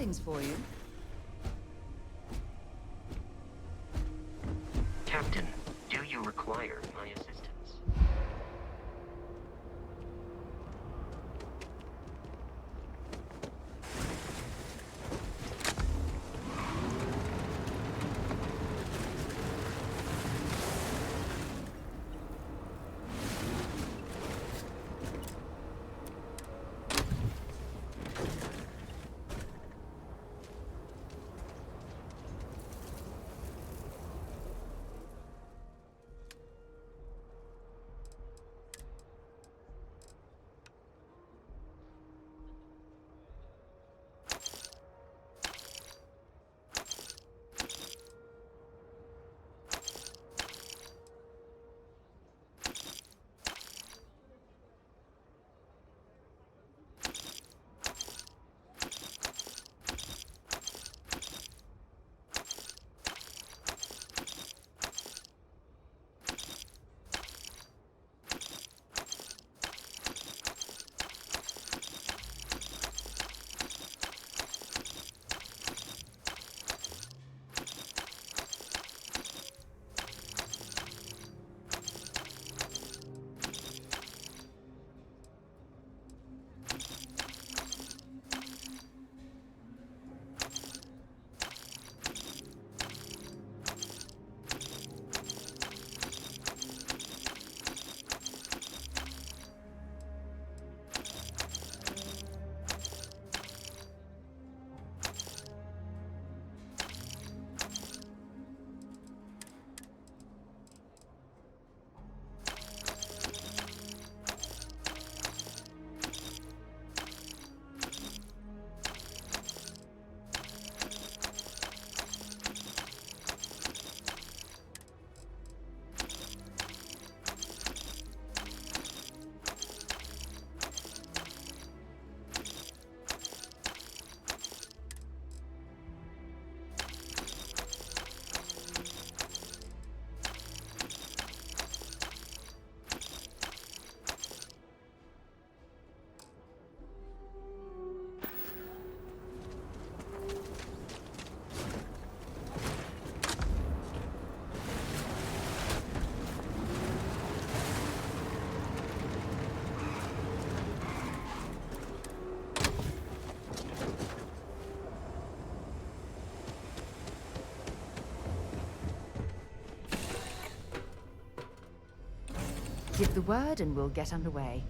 things for you. Captain, do you require my assistance? Give the word and we'll get underway.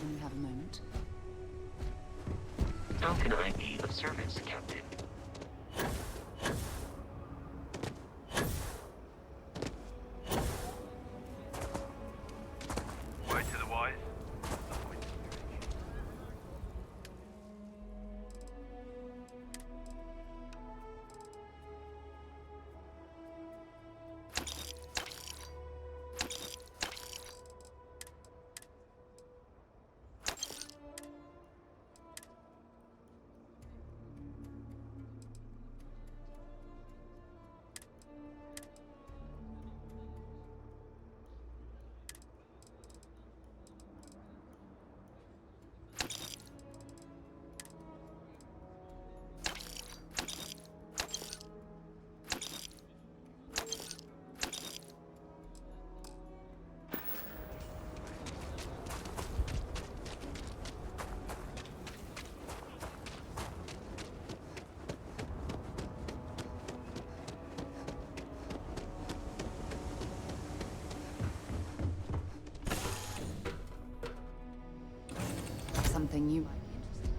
when you have a moment. How can I be of service, Captain? Word to the wise. Something you might be interested in.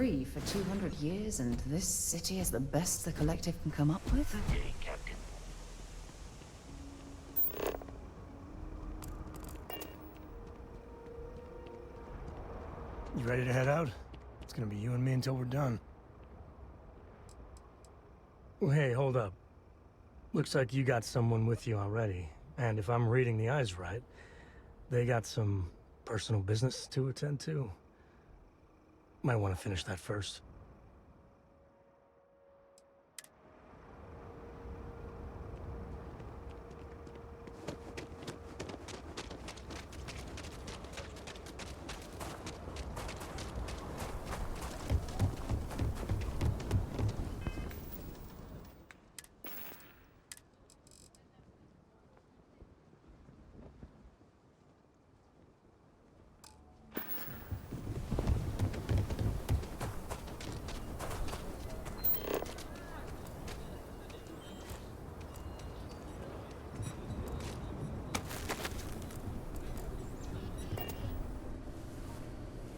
free for 200 years, and this city is the best the Collective can come up with? Good day, Captain. You ready to head out? It's gonna be you and me until we're done. Well, hey, hold up. Looks like you got someone with you already. And if I'm reading the eyes right, they got some personal business to attend to. Might want to finish that first.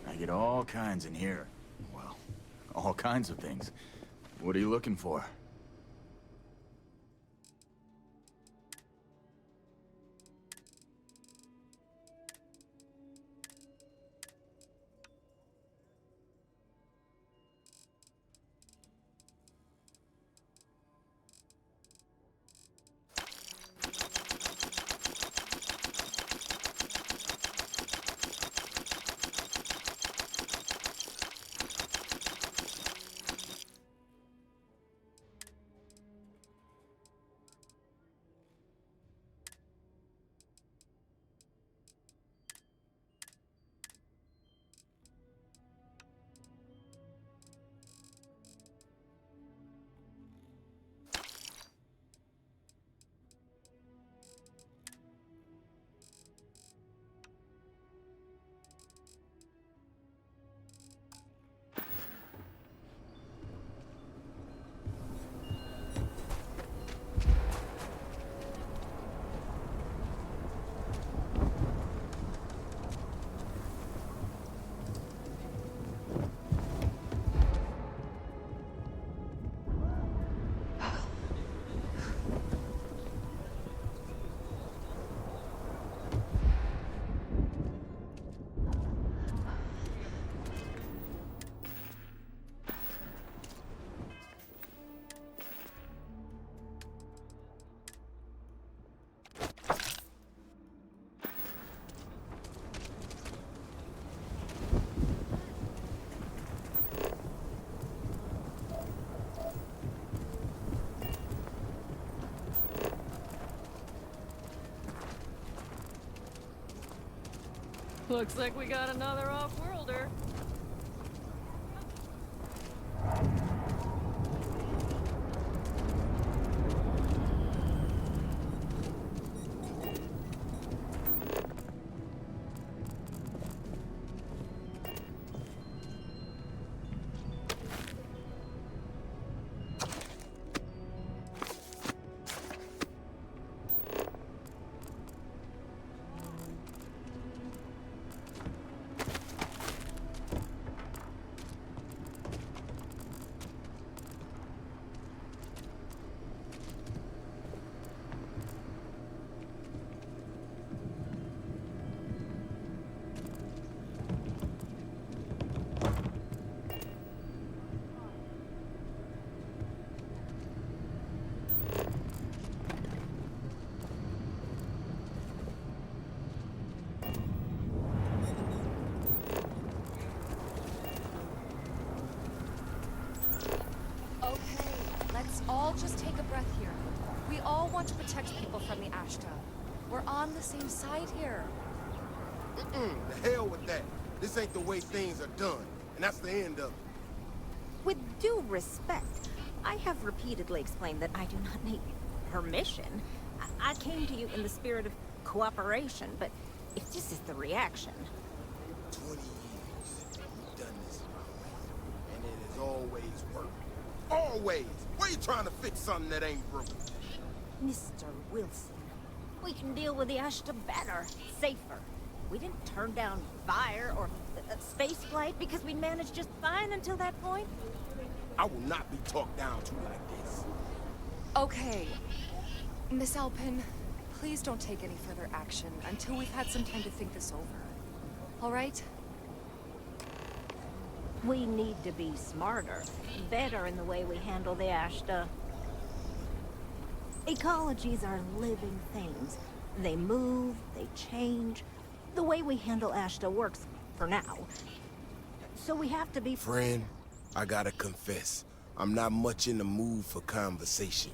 I get all kinds in here. Well, all kinds of things. What are you looking for? Looks like we got another off-worlder. All just take a breath here. We all want to protect people from the Ashta. We're on the same side here. The hell with that. This ain't the way things are done, and that's the end of it. With due respect, I have repeatedly explained that I do not need permission. I came to you in the spirit of cooperation, but if this is the reaction... 20 years, we've done this my way, and it has always worked. Always! Why are you trying to fix something that ain't broken? Mr. Wilson, we can deal with the Ashta better, safer. We didn't turn down fire or space flight because we managed just fine until that point? I will not be talked down to like this. Okay. Miss Alpin, please don't take any further action until we've had some time to think this over. All right? We need to be smarter, better in the way we handle the Ashta. Ecologies are living things. They move, they change. The way we handle Ashta works for now. So we have to be... Friend, I gotta confess, I'm not much in the mood for conversation.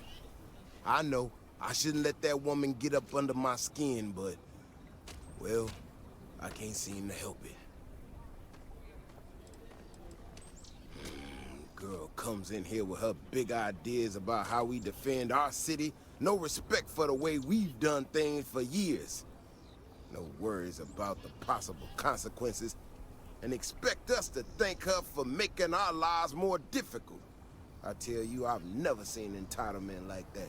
I know, I shouldn't let that woman get up under my skin, but... well, I can't seem to help it. Girl comes in here with her big ideas about how we defend our city. No respect for the way we've done things for years. No worries about the possible consequences. And expect us to thank her for making our lives more difficult. I tell you, I've never seen entitlement like that.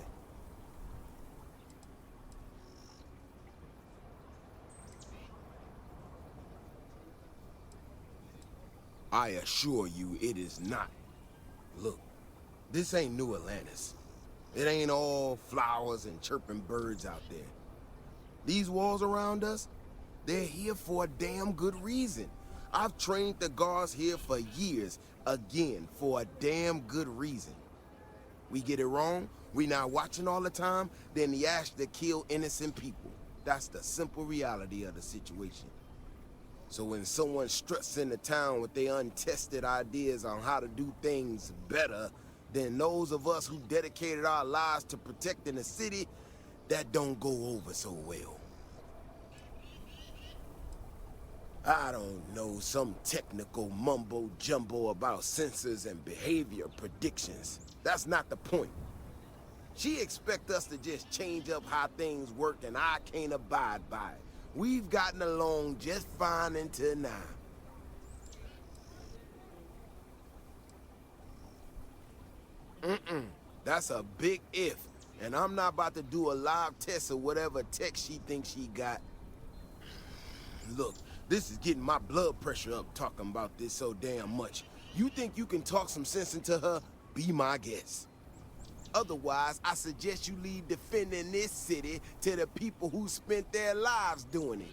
I assure you it is not. Look, this ain't New Atlantis. It ain't all flowers and chirping birds out there. These walls around us, they're here for a damn good reason. I've trained the guards here for years, again, for a damn good reason. We get it wrong, we not watching all the time, then the Ashta kill innocent people. That's the simple reality of the situation. So when someone struts into town with their untested ideas on how to do things better than those of us who dedicated our lives to protecting the city, that don't go over so well. I don't know, some technical mumbo-jumbo about sensors and behavior predictions. That's not the point. She expects us to just change up how things work, and I can't abide by it. We've gotten along just fine until now. That's a big if, and I'm not about to do a live test of whatever tech she thinks she got. Look, this is getting my blood pressure up talking about this so damn much. You think you can talk some sense into her? Be my guest. Otherwise, I suggest you leave defending this city to the people who spent their lives doing it.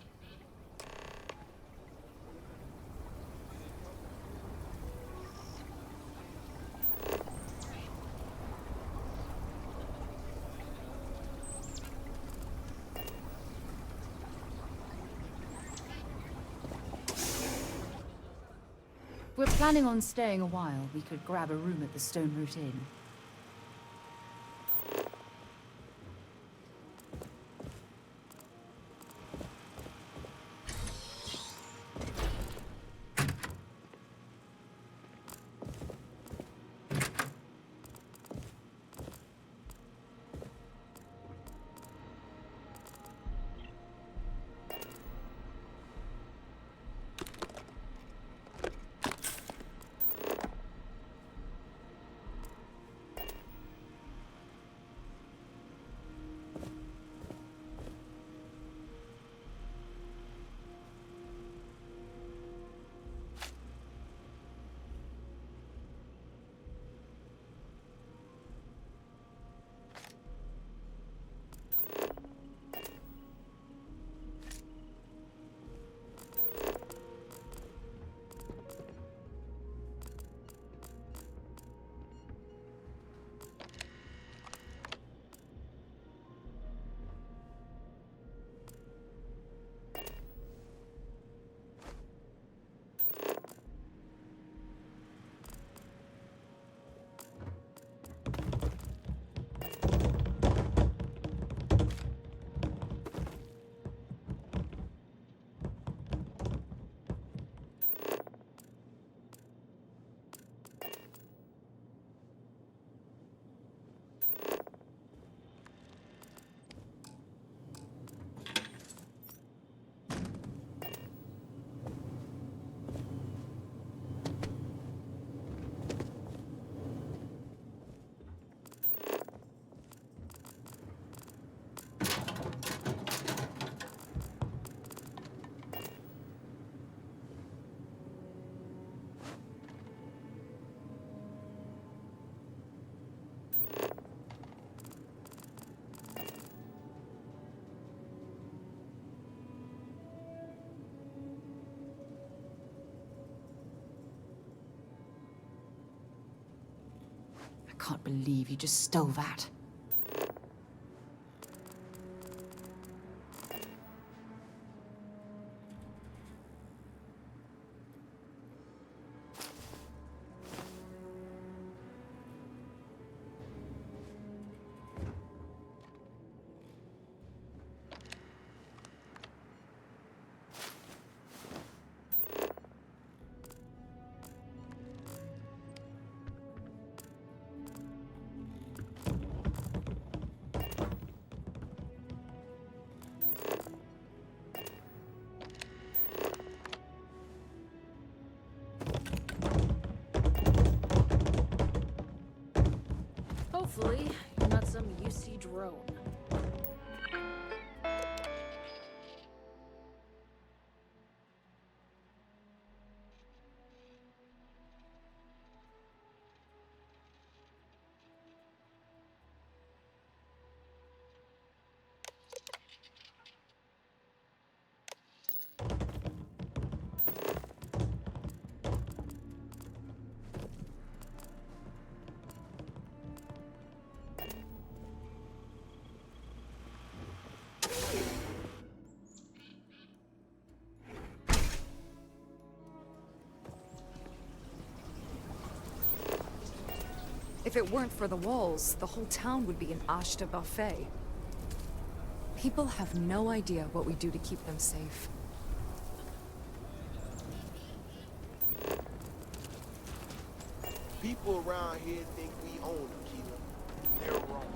We're planning on staying a while. We could grab a room at the Stone Root Inn. I can't believe you just stole that. Hopefully, you're not some UC drone. If it weren't for the walls, the whole town would be an 𝗕𝗓𝗓𝗓𝗓. People have no idea what we do to keep them safe. People around here think we own them, Keelan. They're wrong.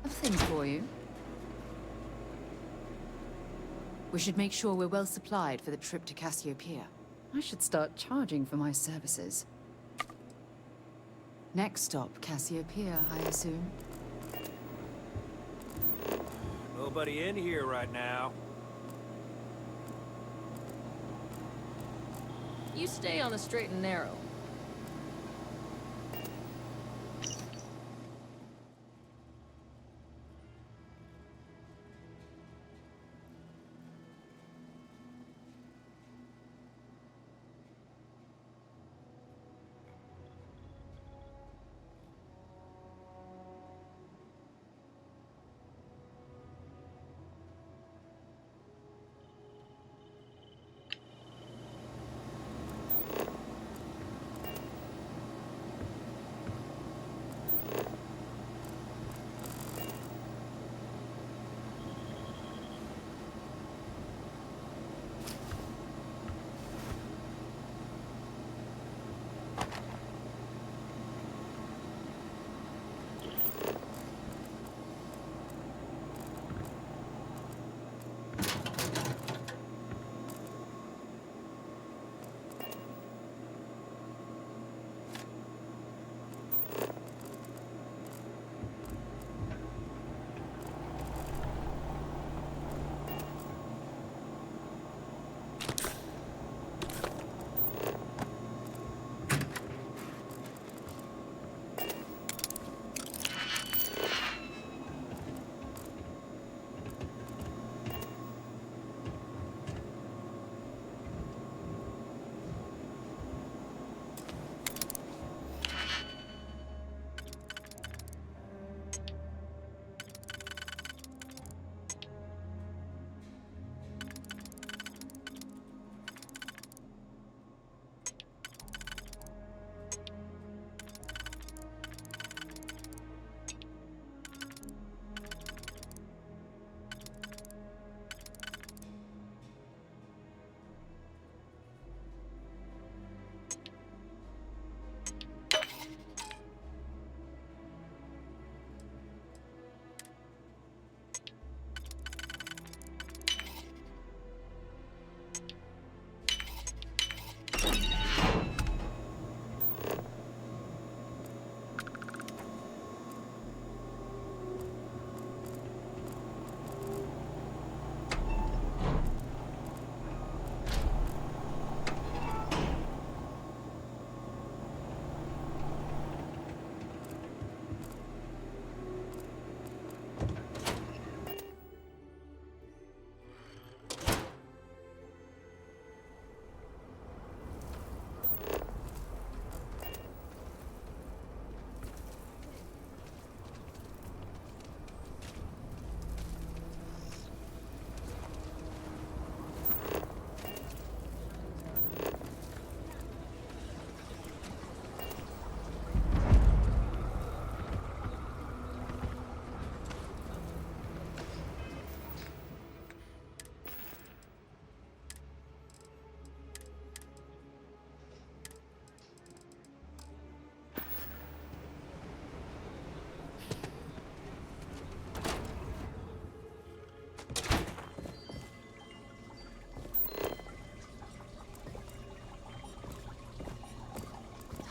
A thing for you. We should make sure we're well supplied for the trip to Cassiopeia. I should start charging for my services. Next stop, Cassiopeia, I assume. Nobody in here right now. You stay on the straight and narrow.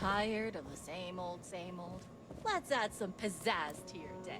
Tired of the same old, same old? Let's add some pizzazz to your day.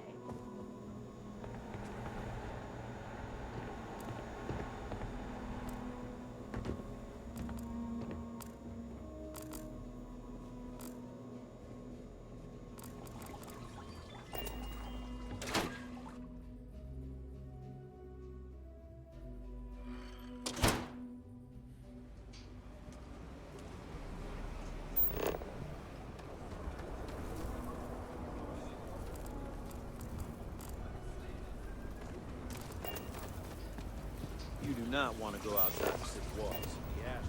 You do not want to go outside the city walls. The Astros.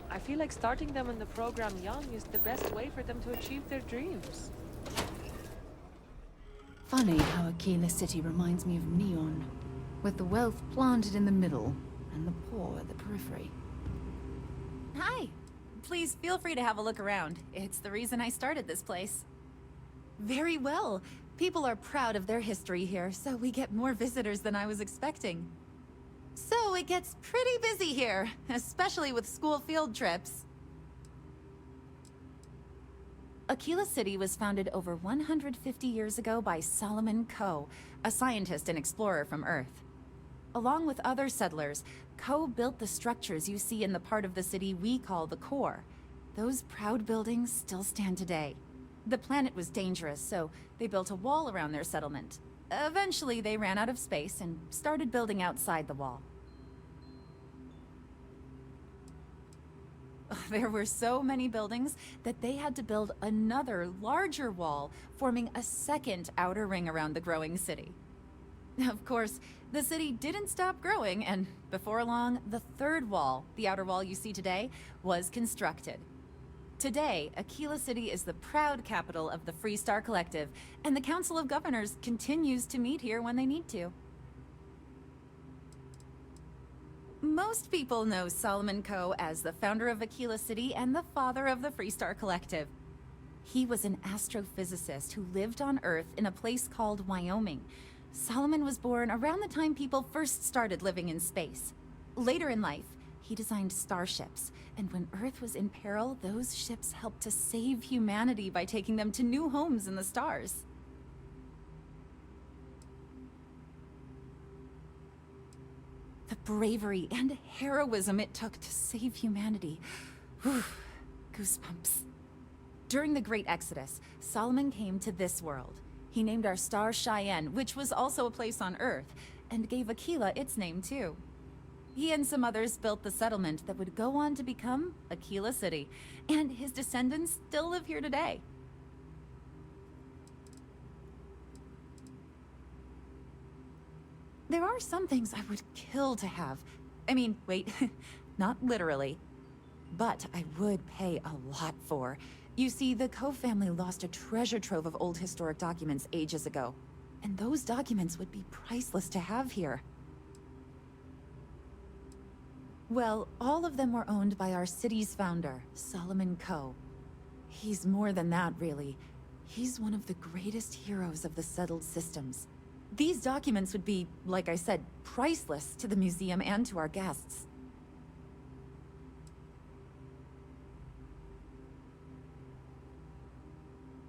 I feel like starting them in the program young is the best way for them to achieve their dreams. Funny how Aquila City reminds me of Neon, with the wealth planted in the middle and the poor at the periphery. Hi. Please feel free to have a look around. It's the reason I started this place. Very well. People are proud of their history here, so we get more visitors than I was expecting. So it gets pretty busy here, especially with school field trips. Aquila City was founded over 150 years ago by Solomon 𝗘𝗚, a scientist and explorer from Earth. Along with other settlers, 𝗘𝗚 built the structures you see in the part of the city we call the core. Those proud buildings still stand today. The planet was dangerous, so they built a wall around their settlement. Eventually, they ran out of space and started building outside the wall. There were so many buildings that they had to build another, larger wall, forming a second outer ring around the growing city. Of course, the city didn't stop growing, and before long, the third wall, the outer wall you see today, was constructed. Today, Aquila City is the proud capital of the Freestar Collective, and the Council of Governors continues to meet here when they need to. Most people know Solomon 𝗘𝗚 as the founder of Aquila City and the father of the Freestar Collective. He was an astrophysicist who lived on Earth in a place called Wyoming. Solomon was born around the time people first started living in space. Later in life, he designed starships, and when Earth was in peril, those ships helped to save humanity by taking them to new homes in the stars. The bravery and heroism it took to save humanity. Whew, goosebumps. During the Great Exodus, Solomon came to this world. He named our star Cheyenne, which was also a place on Earth, and gave Aquila its name too. He and some others built the settlement that would go on to become Aquila City, and his descendants still live here today. There are some things I would kill to have. I mean, wait, not literally. But I would pay a lot for. You see, the 𝗘𝗚 family lost a treasure trove of old historic documents ages ago. And those documents would be priceless to have here. Well, all of them were owned by our city's founder, Solomon 𝗘𝗚. He's more than that, really. He's one of the greatest heroes of the settled systems. These documents would be, like I said, priceless to the museum and to our guests.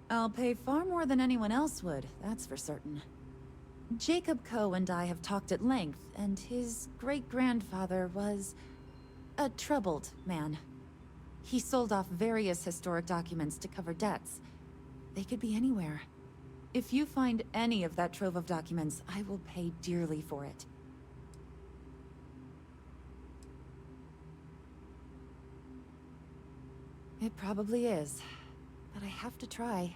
I'll pay far more than anyone else would, that's for certain. Jacob 𝗘𝗚 and I have talked at length, and his great-grandfather was a troubled man. He sold off various historic documents to cover debts. They could be anywhere. If you find any of that trove of documents, I will pay dearly for it. It probably is. But I have to try.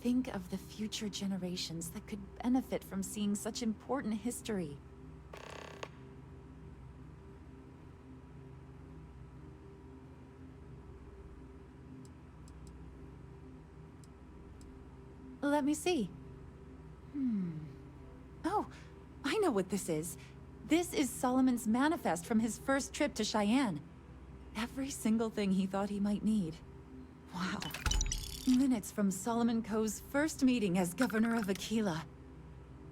Think of the future generations that could benefit from seeing such important history. Let me see. Oh, I know what this is. This is Solomon's manifest from his first trip to Cheyenne. Every single thing he thought he might need. Wow. Minutes from Solomon Coe's first meeting as governor of 𝗓𝗘𝗏.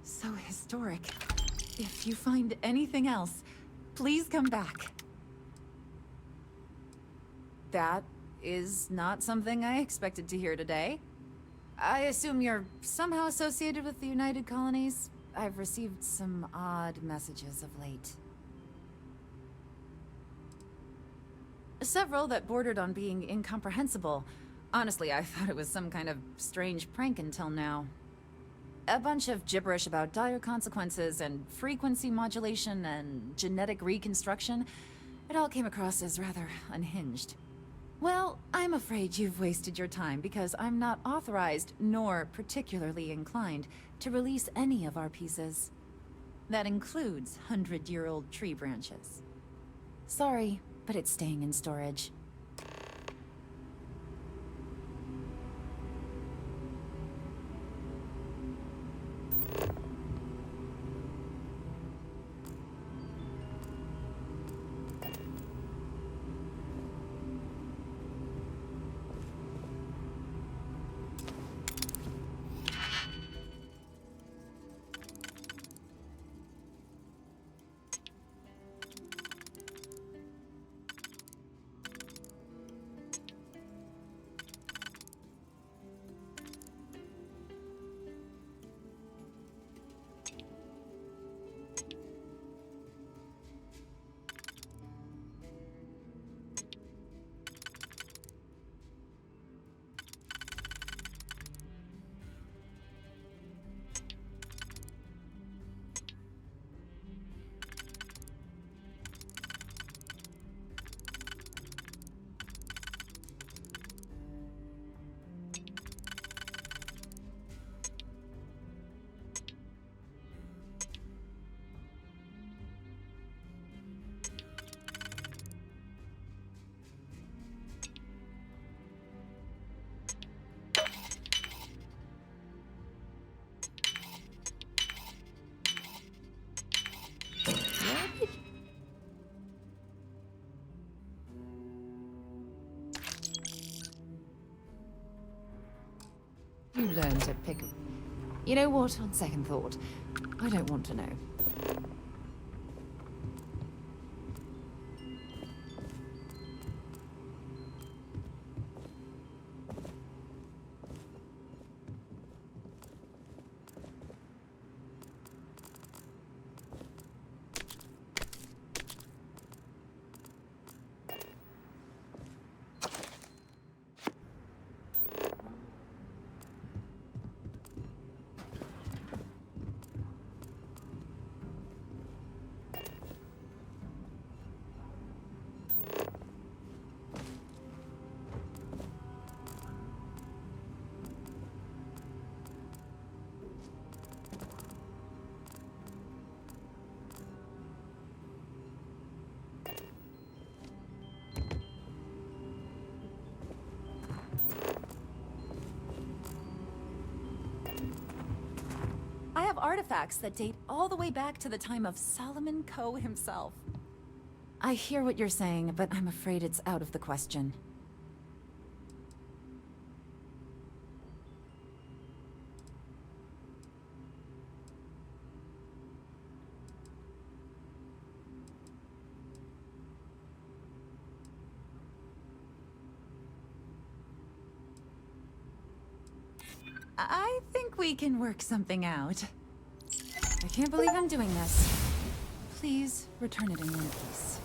So historic. If you find anything else, please come back. That is not something I expected to hear today. I assume you're somehow associated with the United Colonies? I've received some odd messages of late. Several that bordered on being incomprehensible. Honestly, I thought it was some kind of strange prank until now. A bunch of gibberish about dire consequences and frequency modulation and genetic reconstruction. It all came across as rather unhinged. Well, I'm afraid you've wasted your time because I'm not authorized nor particularly inclined to release any of our pieces. That includes 100-year-old tree branches. Sorry, but it's staying in storage. You learn to pick... You know what? On second thought, I don't want to know. I have artifacts that date all the way back to the time of Solomon Coe himself. I hear what you're saying, but I'm afraid it's out of the question. I think we can work something out. I can't believe I'm doing this. Please return it in one piece.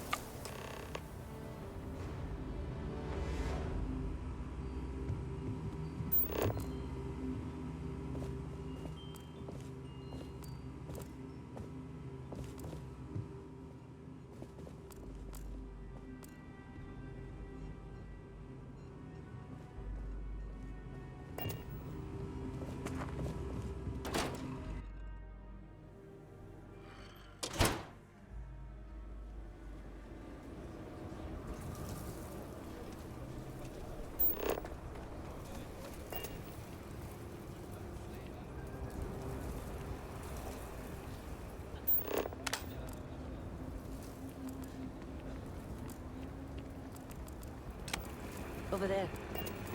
Over there.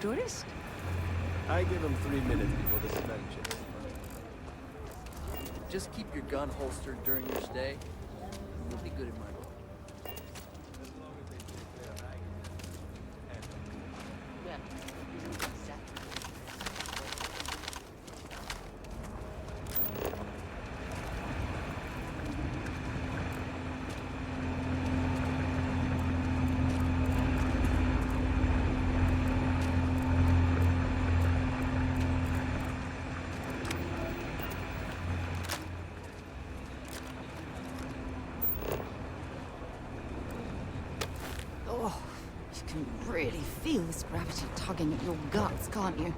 Tourist? I give him 3 minutes before the smell changes. Just keep your gun holstered during your stay. You'll be good in my book. Oh, you can really feel this gravity tugging at your guts, can't you?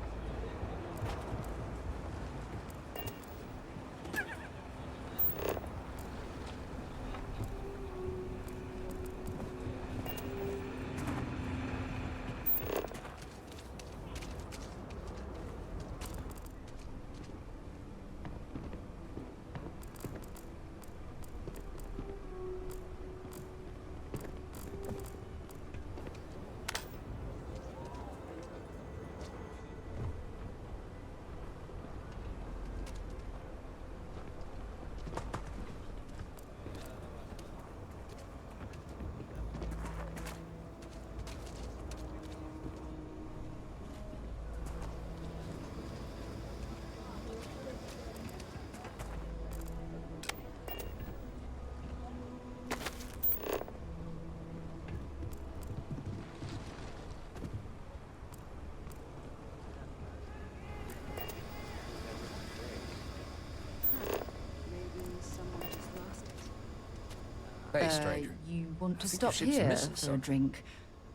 Hey, stranger. You want to I think stop your ship's here missing for a something. drink?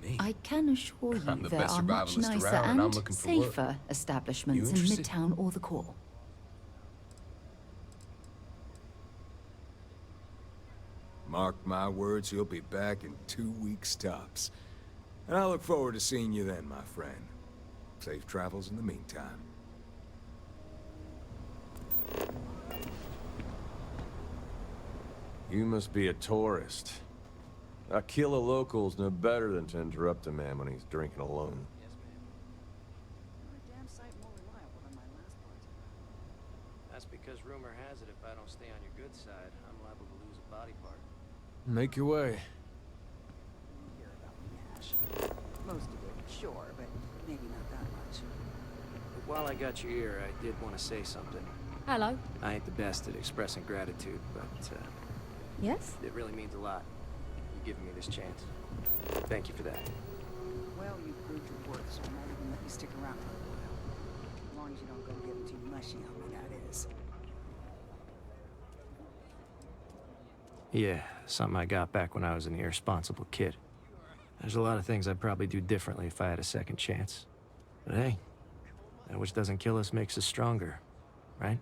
Me? I can assure you I'm the there best are much survivalist nicer around, and I'm and looking for work. safer establishments You in interested? Midtown or the core. Mark my words, he'll be back in 2 weeks tops. And I look forward to seeing you then, my friend. Safe travels in the meantime. You must be a tourist. Aquila locals know better than to interrupt a man when he's drinking alone. That's because rumor has it if I don't stay on your good side, I'm liable to lose a body part. Make your way. Most of it, sure, but maybe not that much. But while I got your ear, I did want to say something. Hello. I ain't the best at expressing gratitude, but Yes? it really means a lot. You giving me this chance. Thank you for that. Well, you proved your worth, so I might even let you stick around for a while. As long as you don't go getting too mushy on me, that is. Yeah, something I got back when I was an irresponsible kid. There's a lot of things I'd probably do differently if I had a second chance. But hey, that which doesn't kill us makes us stronger, right?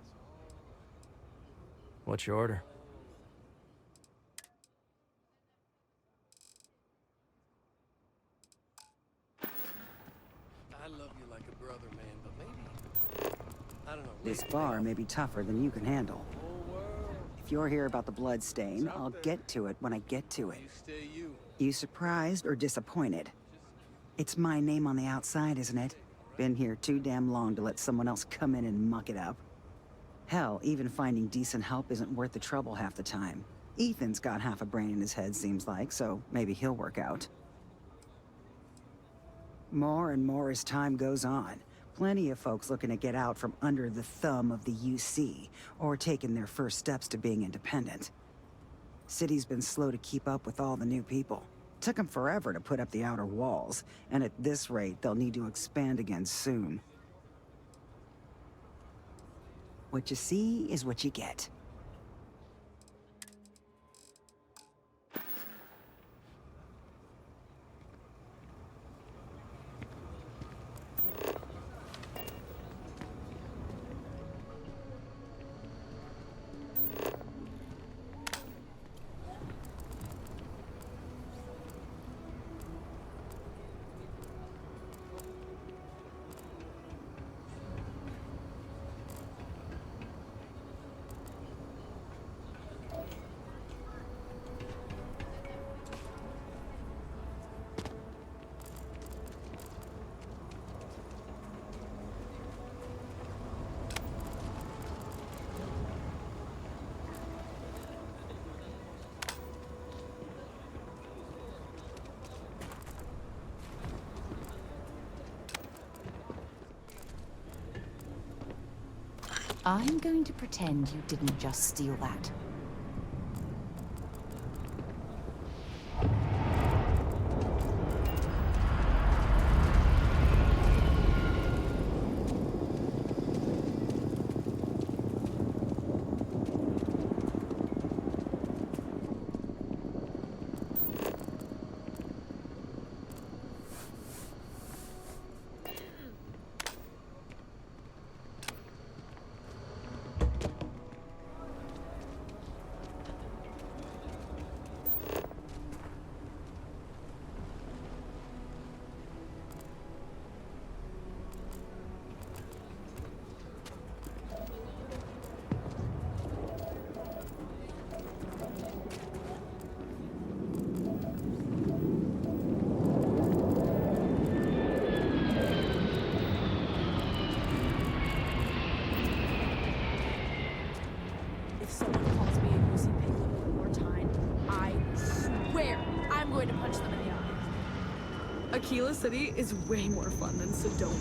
What's your order? I love you like a brother, man, but maybe... I don't know. This bar may be tougher than you can handle. If you're here about the blood stain, I'll get to it when I get to it. You surprised or disappointed? It's my name on the outside, isn't it? Been here too damn long to let someone else come in and muck it up. Hell, even finding decent help isn't worth the trouble half the time. Ethan's got half a brain in his head, seems like, so maybe he'll work out. More and more as time goes on. Plenty of folks looking to get out from under the thumb of the UC, or taking their first steps to being independent. City's been slow to keep up with all the new people. Took them forever to put up the outer walls, and at this rate, they'll need to expand again soon. What you see is what you get. I'm going to pretend you didn't just steal that. If someone calls me a UC piglet one more time, I swear I'm going to punch them in the eye. 𝗕𝗚𝗓 City is way more fun than Cydonia.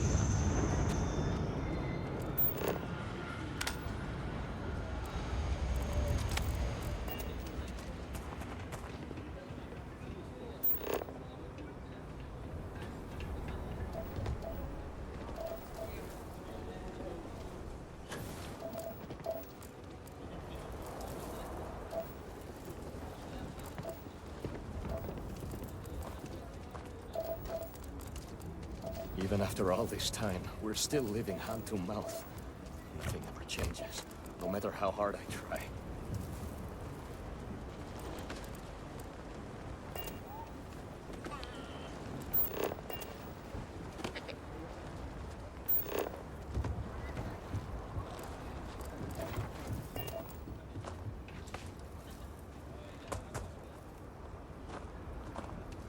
Even after all this time, we're still living hand to mouth. Nothing ever changes, no matter how hard I try.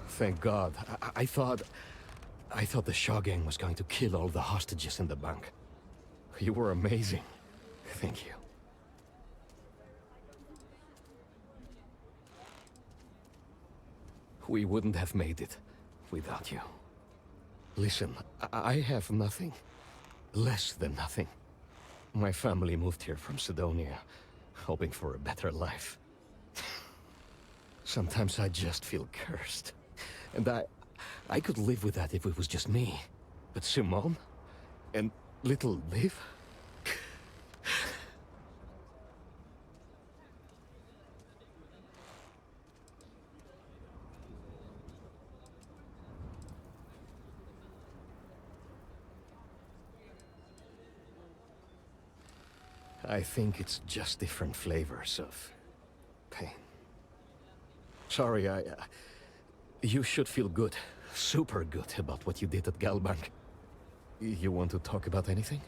Thank God. I thought the 𝗕𝗓𝗓𝗚 gang was going to kill all the hostages in the bank. You were amazing. Thank you. We wouldn't have made it without you. Listen, I have nothing. Less than nothing. My family moved here from Cydonia, hoping for a better life. Sometimes I just feel cursed. And I could live with that if it was just me. But Simone? And little Liv? I think it's just different flavors of pain. Sorry, you should feel good. Super good about what you did at Galbank. You want to talk about anything?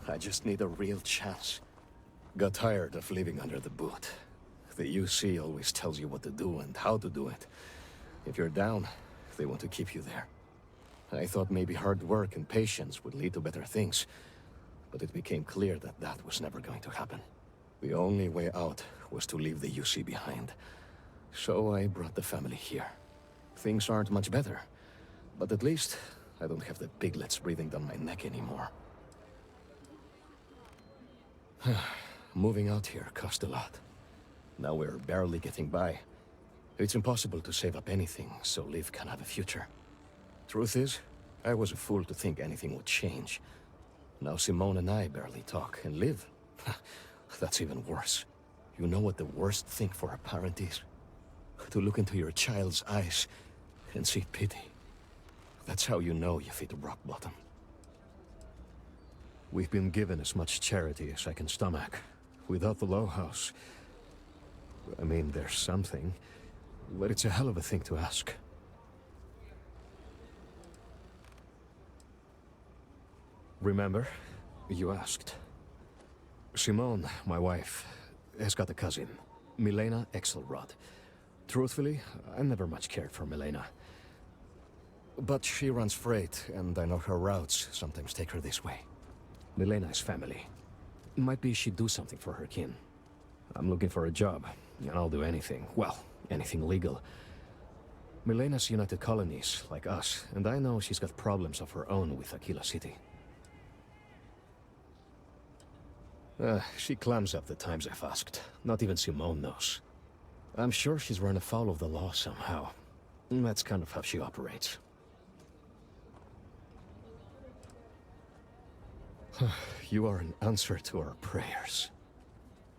I just need a real chance. Got tired of living under the boot. The UC always tells you what to do and how to do it. If you're down, they want to keep you there. I thought maybe hard work and patience would lead to better things, but it became clear that that was never going to happen. The only way out was to leave the UC behind. So I brought the family here. Things aren't much better, but at least I don't have the piglets breathing down my neck anymore. Moving out here cost a lot. Now we're barely getting by. It's impossible to save up anything so Liv can have a future. Truth is, I was a fool to think anything would change. Now Simone and I barely talk, and Liv, that's even worse. You know what the worst thing for a parent is? To look into your child's eyes and see pity. That's how you know you've hit rock bottom. We've been given as much charity as I can stomach. Without the Low House, I mean, there's something, but it's a hell of a thing to ask. Remember, you asked. Simone, my wife, has got a cousin, 𝗕𝗓𝗓 𝗕𝗓𝗓𝗏. Truthfully, I never much cared for Milena. But she runs freight, and I know her routes sometimes take her this way. Milena is family. Might be she'd do something for her kin. I'm looking for a job, and I'll do anything. Well, anything legal. Milena's united colonies, like us, and I know she's got problems of her own with Aquila City. She clams up the times I've asked. Not even Simone knows. I'm sure she's run afoul of the law somehow. That's kind of how she operates. You are an answer to our prayers.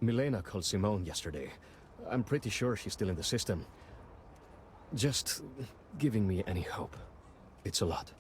Milena called Simone yesterday. I'm pretty sure she's still in the system. Just giving me any hope. It's a lot.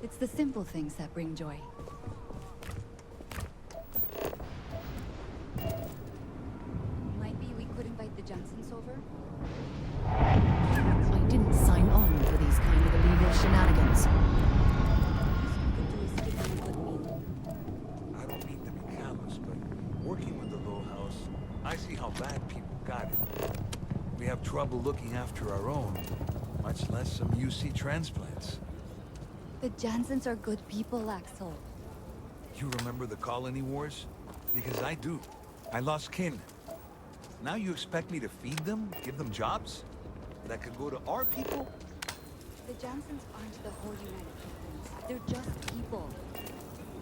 It's the simple things that bring joy. Might be we could invite the Johnsons over? I didn't sign on for these kind of illegal shenanigans. I don't mean to be callous, but working with the Low House, I see how bad people got it. We have trouble looking after our own, much less some UC transplants. The Johnsons are good people, Axel. You remember the colony wars? Because I do. I lost kin. Now you expect me to feed them? Give them jobs? That could go to our people? The Johnsons aren't the whole United Kingdoms. They're just people.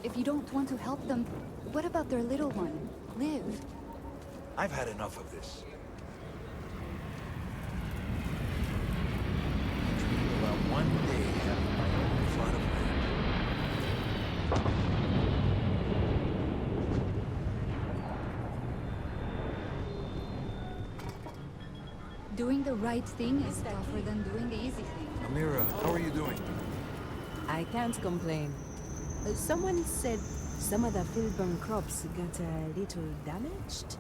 If you don't want to help them, what about their little one, Liv? I've had enough of this. I dreamed about one day having my own plot of land. Doing the right thing is tougher than doing the easy thing. Amira, how are you doing? I can't complain. Someone said some of the field-born crops got a little damaged?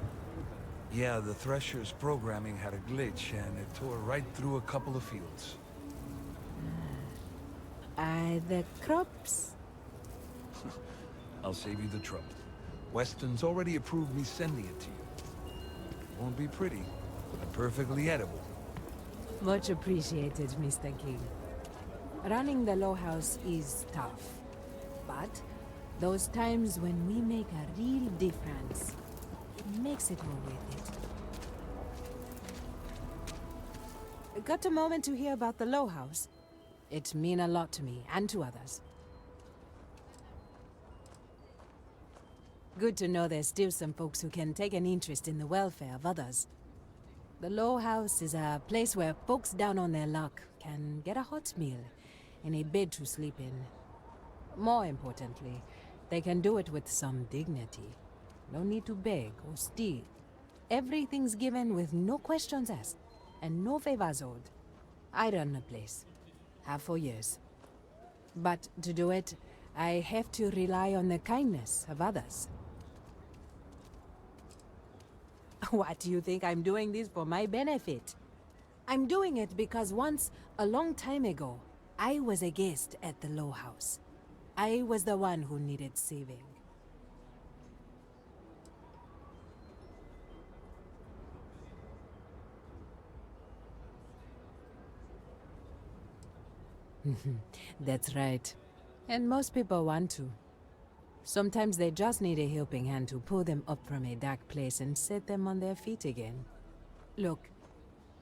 Yeah, the Thresher's programming had a glitch, and it tore right through a couple of fields. The crops? I'll save you the trouble. Weston's already approved me sending it to you. Won't be pretty, but perfectly edible. Much appreciated, Mr. King. Running the Low House is tough, but those times when we make a real difference, it makes it all worth it. Got a moment to hear about the Low House? It means a lot to me, and to others. Good to know there's still some folks who can take an interest in the welfare of others. The Low House is a place where folks down on their luck can get a hot meal and a bed to sleep in. More importantly, they can do it with some dignity. No need to beg or steal. Everything's given with no questions asked, and no favors owed. I run the place. Have for years. But to do it, I have to rely on the kindness of others. What do you think I'm doing this for my benefit? I'm doing it because once, a long time ago, I was a guest at the Low House. I was the one who needed saving. That's right. And most people want to. Sometimes they just need a helping hand to pull them up from a dark place and set them on their feet again. Look,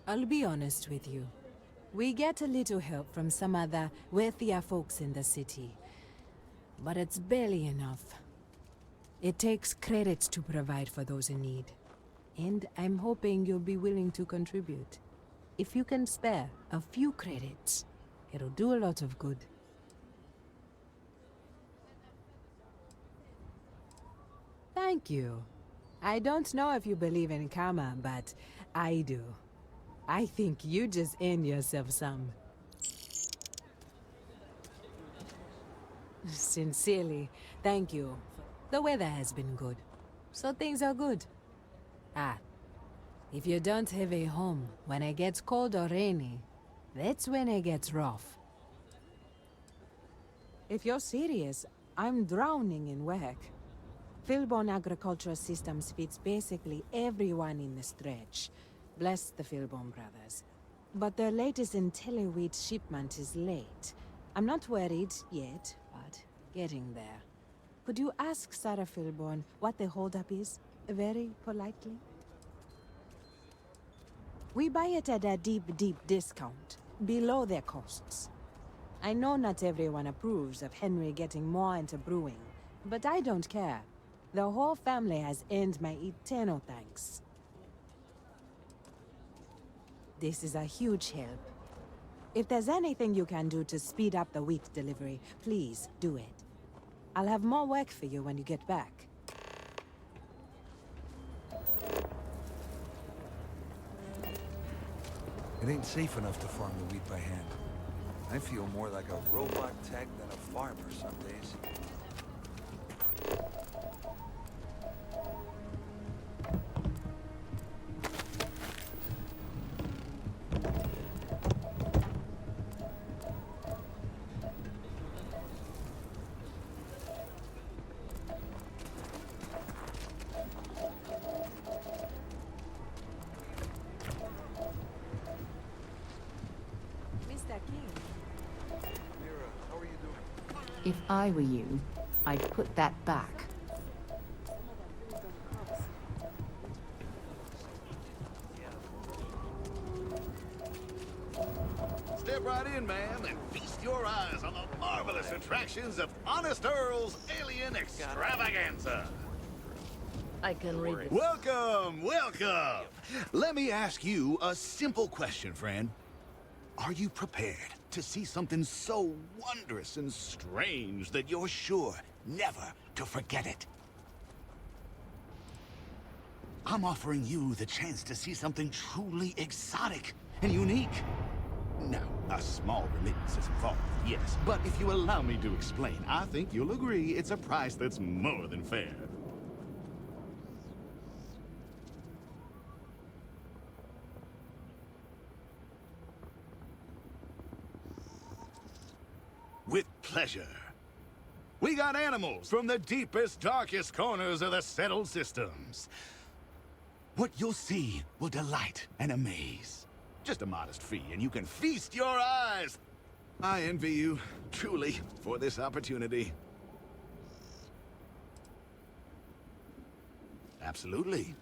I'll be honest with you. We get a little help from some other wealthier folks in the city. But it's barely enough. It takes credits to provide for those in need. And I'm hoping you'll be willing to contribute. If you can spare a few credits, it'll do a lot of good. Thank you. I don't know if you believe in karma, but I do. I think you just earned yourself some. Sincerely, thank you. The weather has been good, so things are good. Ah, if you don't have a home when it gets cold or rainy, that's when it gets rough. If you're serious, I'm drowning in work. Philbon Agricultural Systems fits basically everyone in the stretch. Bless the Philbon brothers. But their latest IntelliWheat shipment is late. I'm not worried yet, but getting there. Could you ask Sarah Philbon what the holdup is? Very politely? We buy it at a deep discount, below their costs. I know not everyone approves of Henry getting more into brewing, but I don't care. The whole family has earned my eternal thanks. This is a huge help. If there's anything you can do to speed up the wheat delivery, please do it. I'll have more work for you when you get back. It ain't safe enough to farm the wheat by hand. I feel more like a robot tech than a farmer some days. If I were you, I'd put that back. Step right in, man, and feast your eyes on the marvelous attractions of Honest Earl's Alien Extravaganza. I can read it. Welcome, welcome! Let me ask you a simple question, friend. Are you prepared to see something so wondrous and strange that you're sure never to forget it? I'm offering you the chance to see something truly exotic and unique. Now, a small remittance is involved, yes, but if you allow me to explain, I think you'll agree it's a price that's more than fair. With pleasure. We got animals from the deepest, darkest corners of the settled systems. What you'll see will delight and amaze. Just a modest fee, and you can feast your eyes. I envy you, truly, for this opportunity. Absolutely.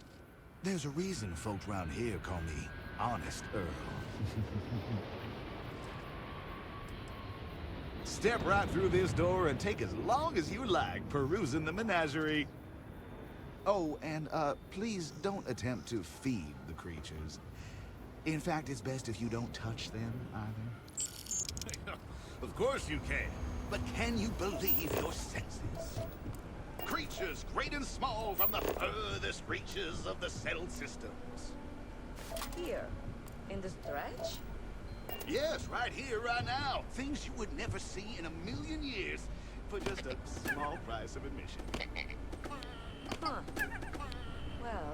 There's a reason folks around here call me Honest Earl. Step right through this door and take as long as you like perusing the menagerie. Oh, and please don't attempt to feed the creatures. In fact, it's best if you don't touch them either. Of course you can, but can you believe your senses? Creatures great and small from the furthest reaches of the settled systems. Here, in the stretch? Yes, right here, right now. Things you would never see in a million years for just a small price of admission. Huh. Well,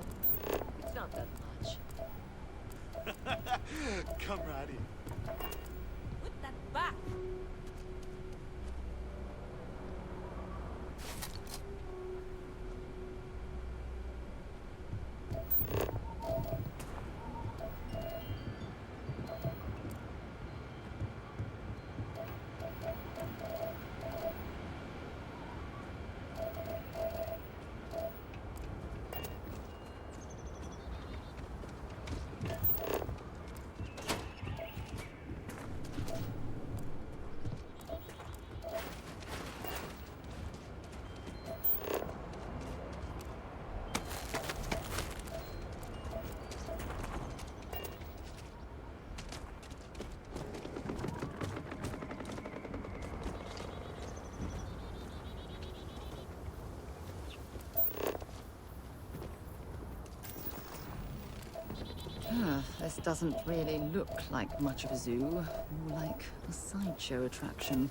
it's not that much. Come right in. Put that back! This doesn't really look like much of a zoo, more like a sideshow attraction.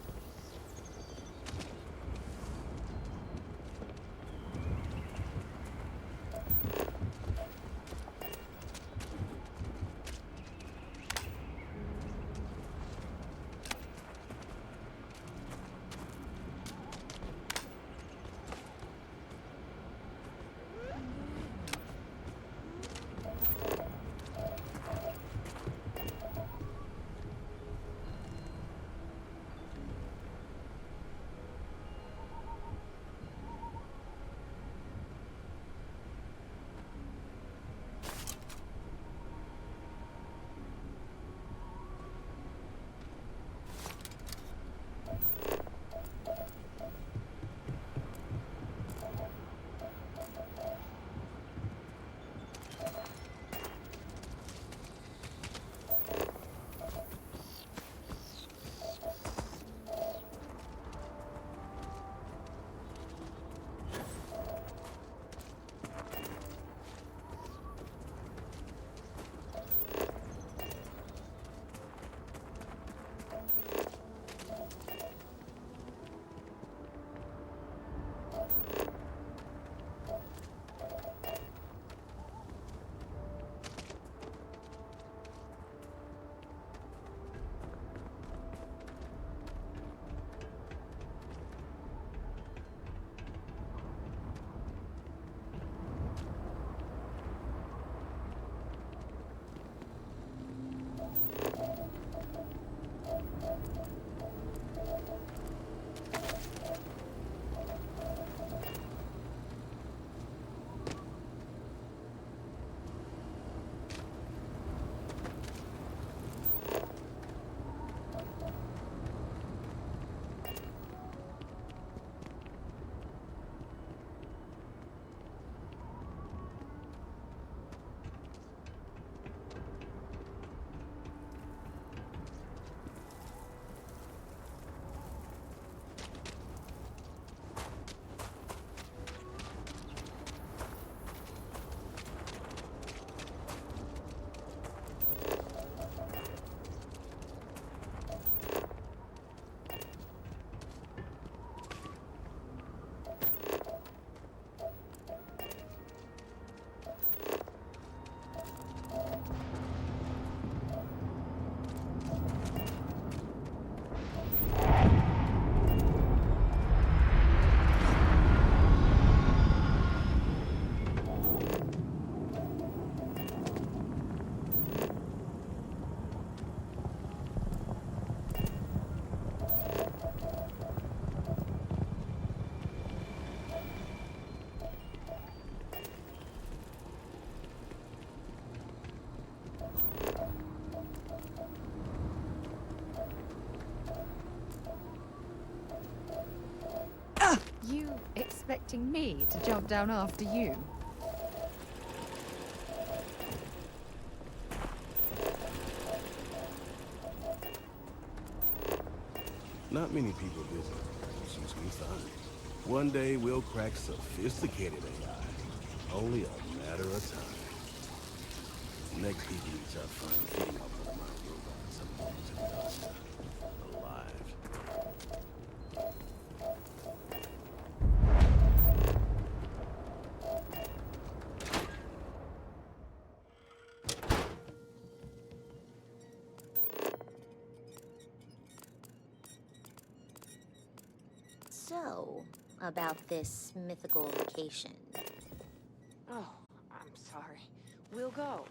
You expecting me to jump down after you? Not many people visit. Seems to be fine. One day we'll crack sophisticated AI. Only a matter of time. Next people need to find feeding off one of my robots. I'm going to the dust. Alive. So, about this mythical vacation. Oh, I'm sorry. We'll go.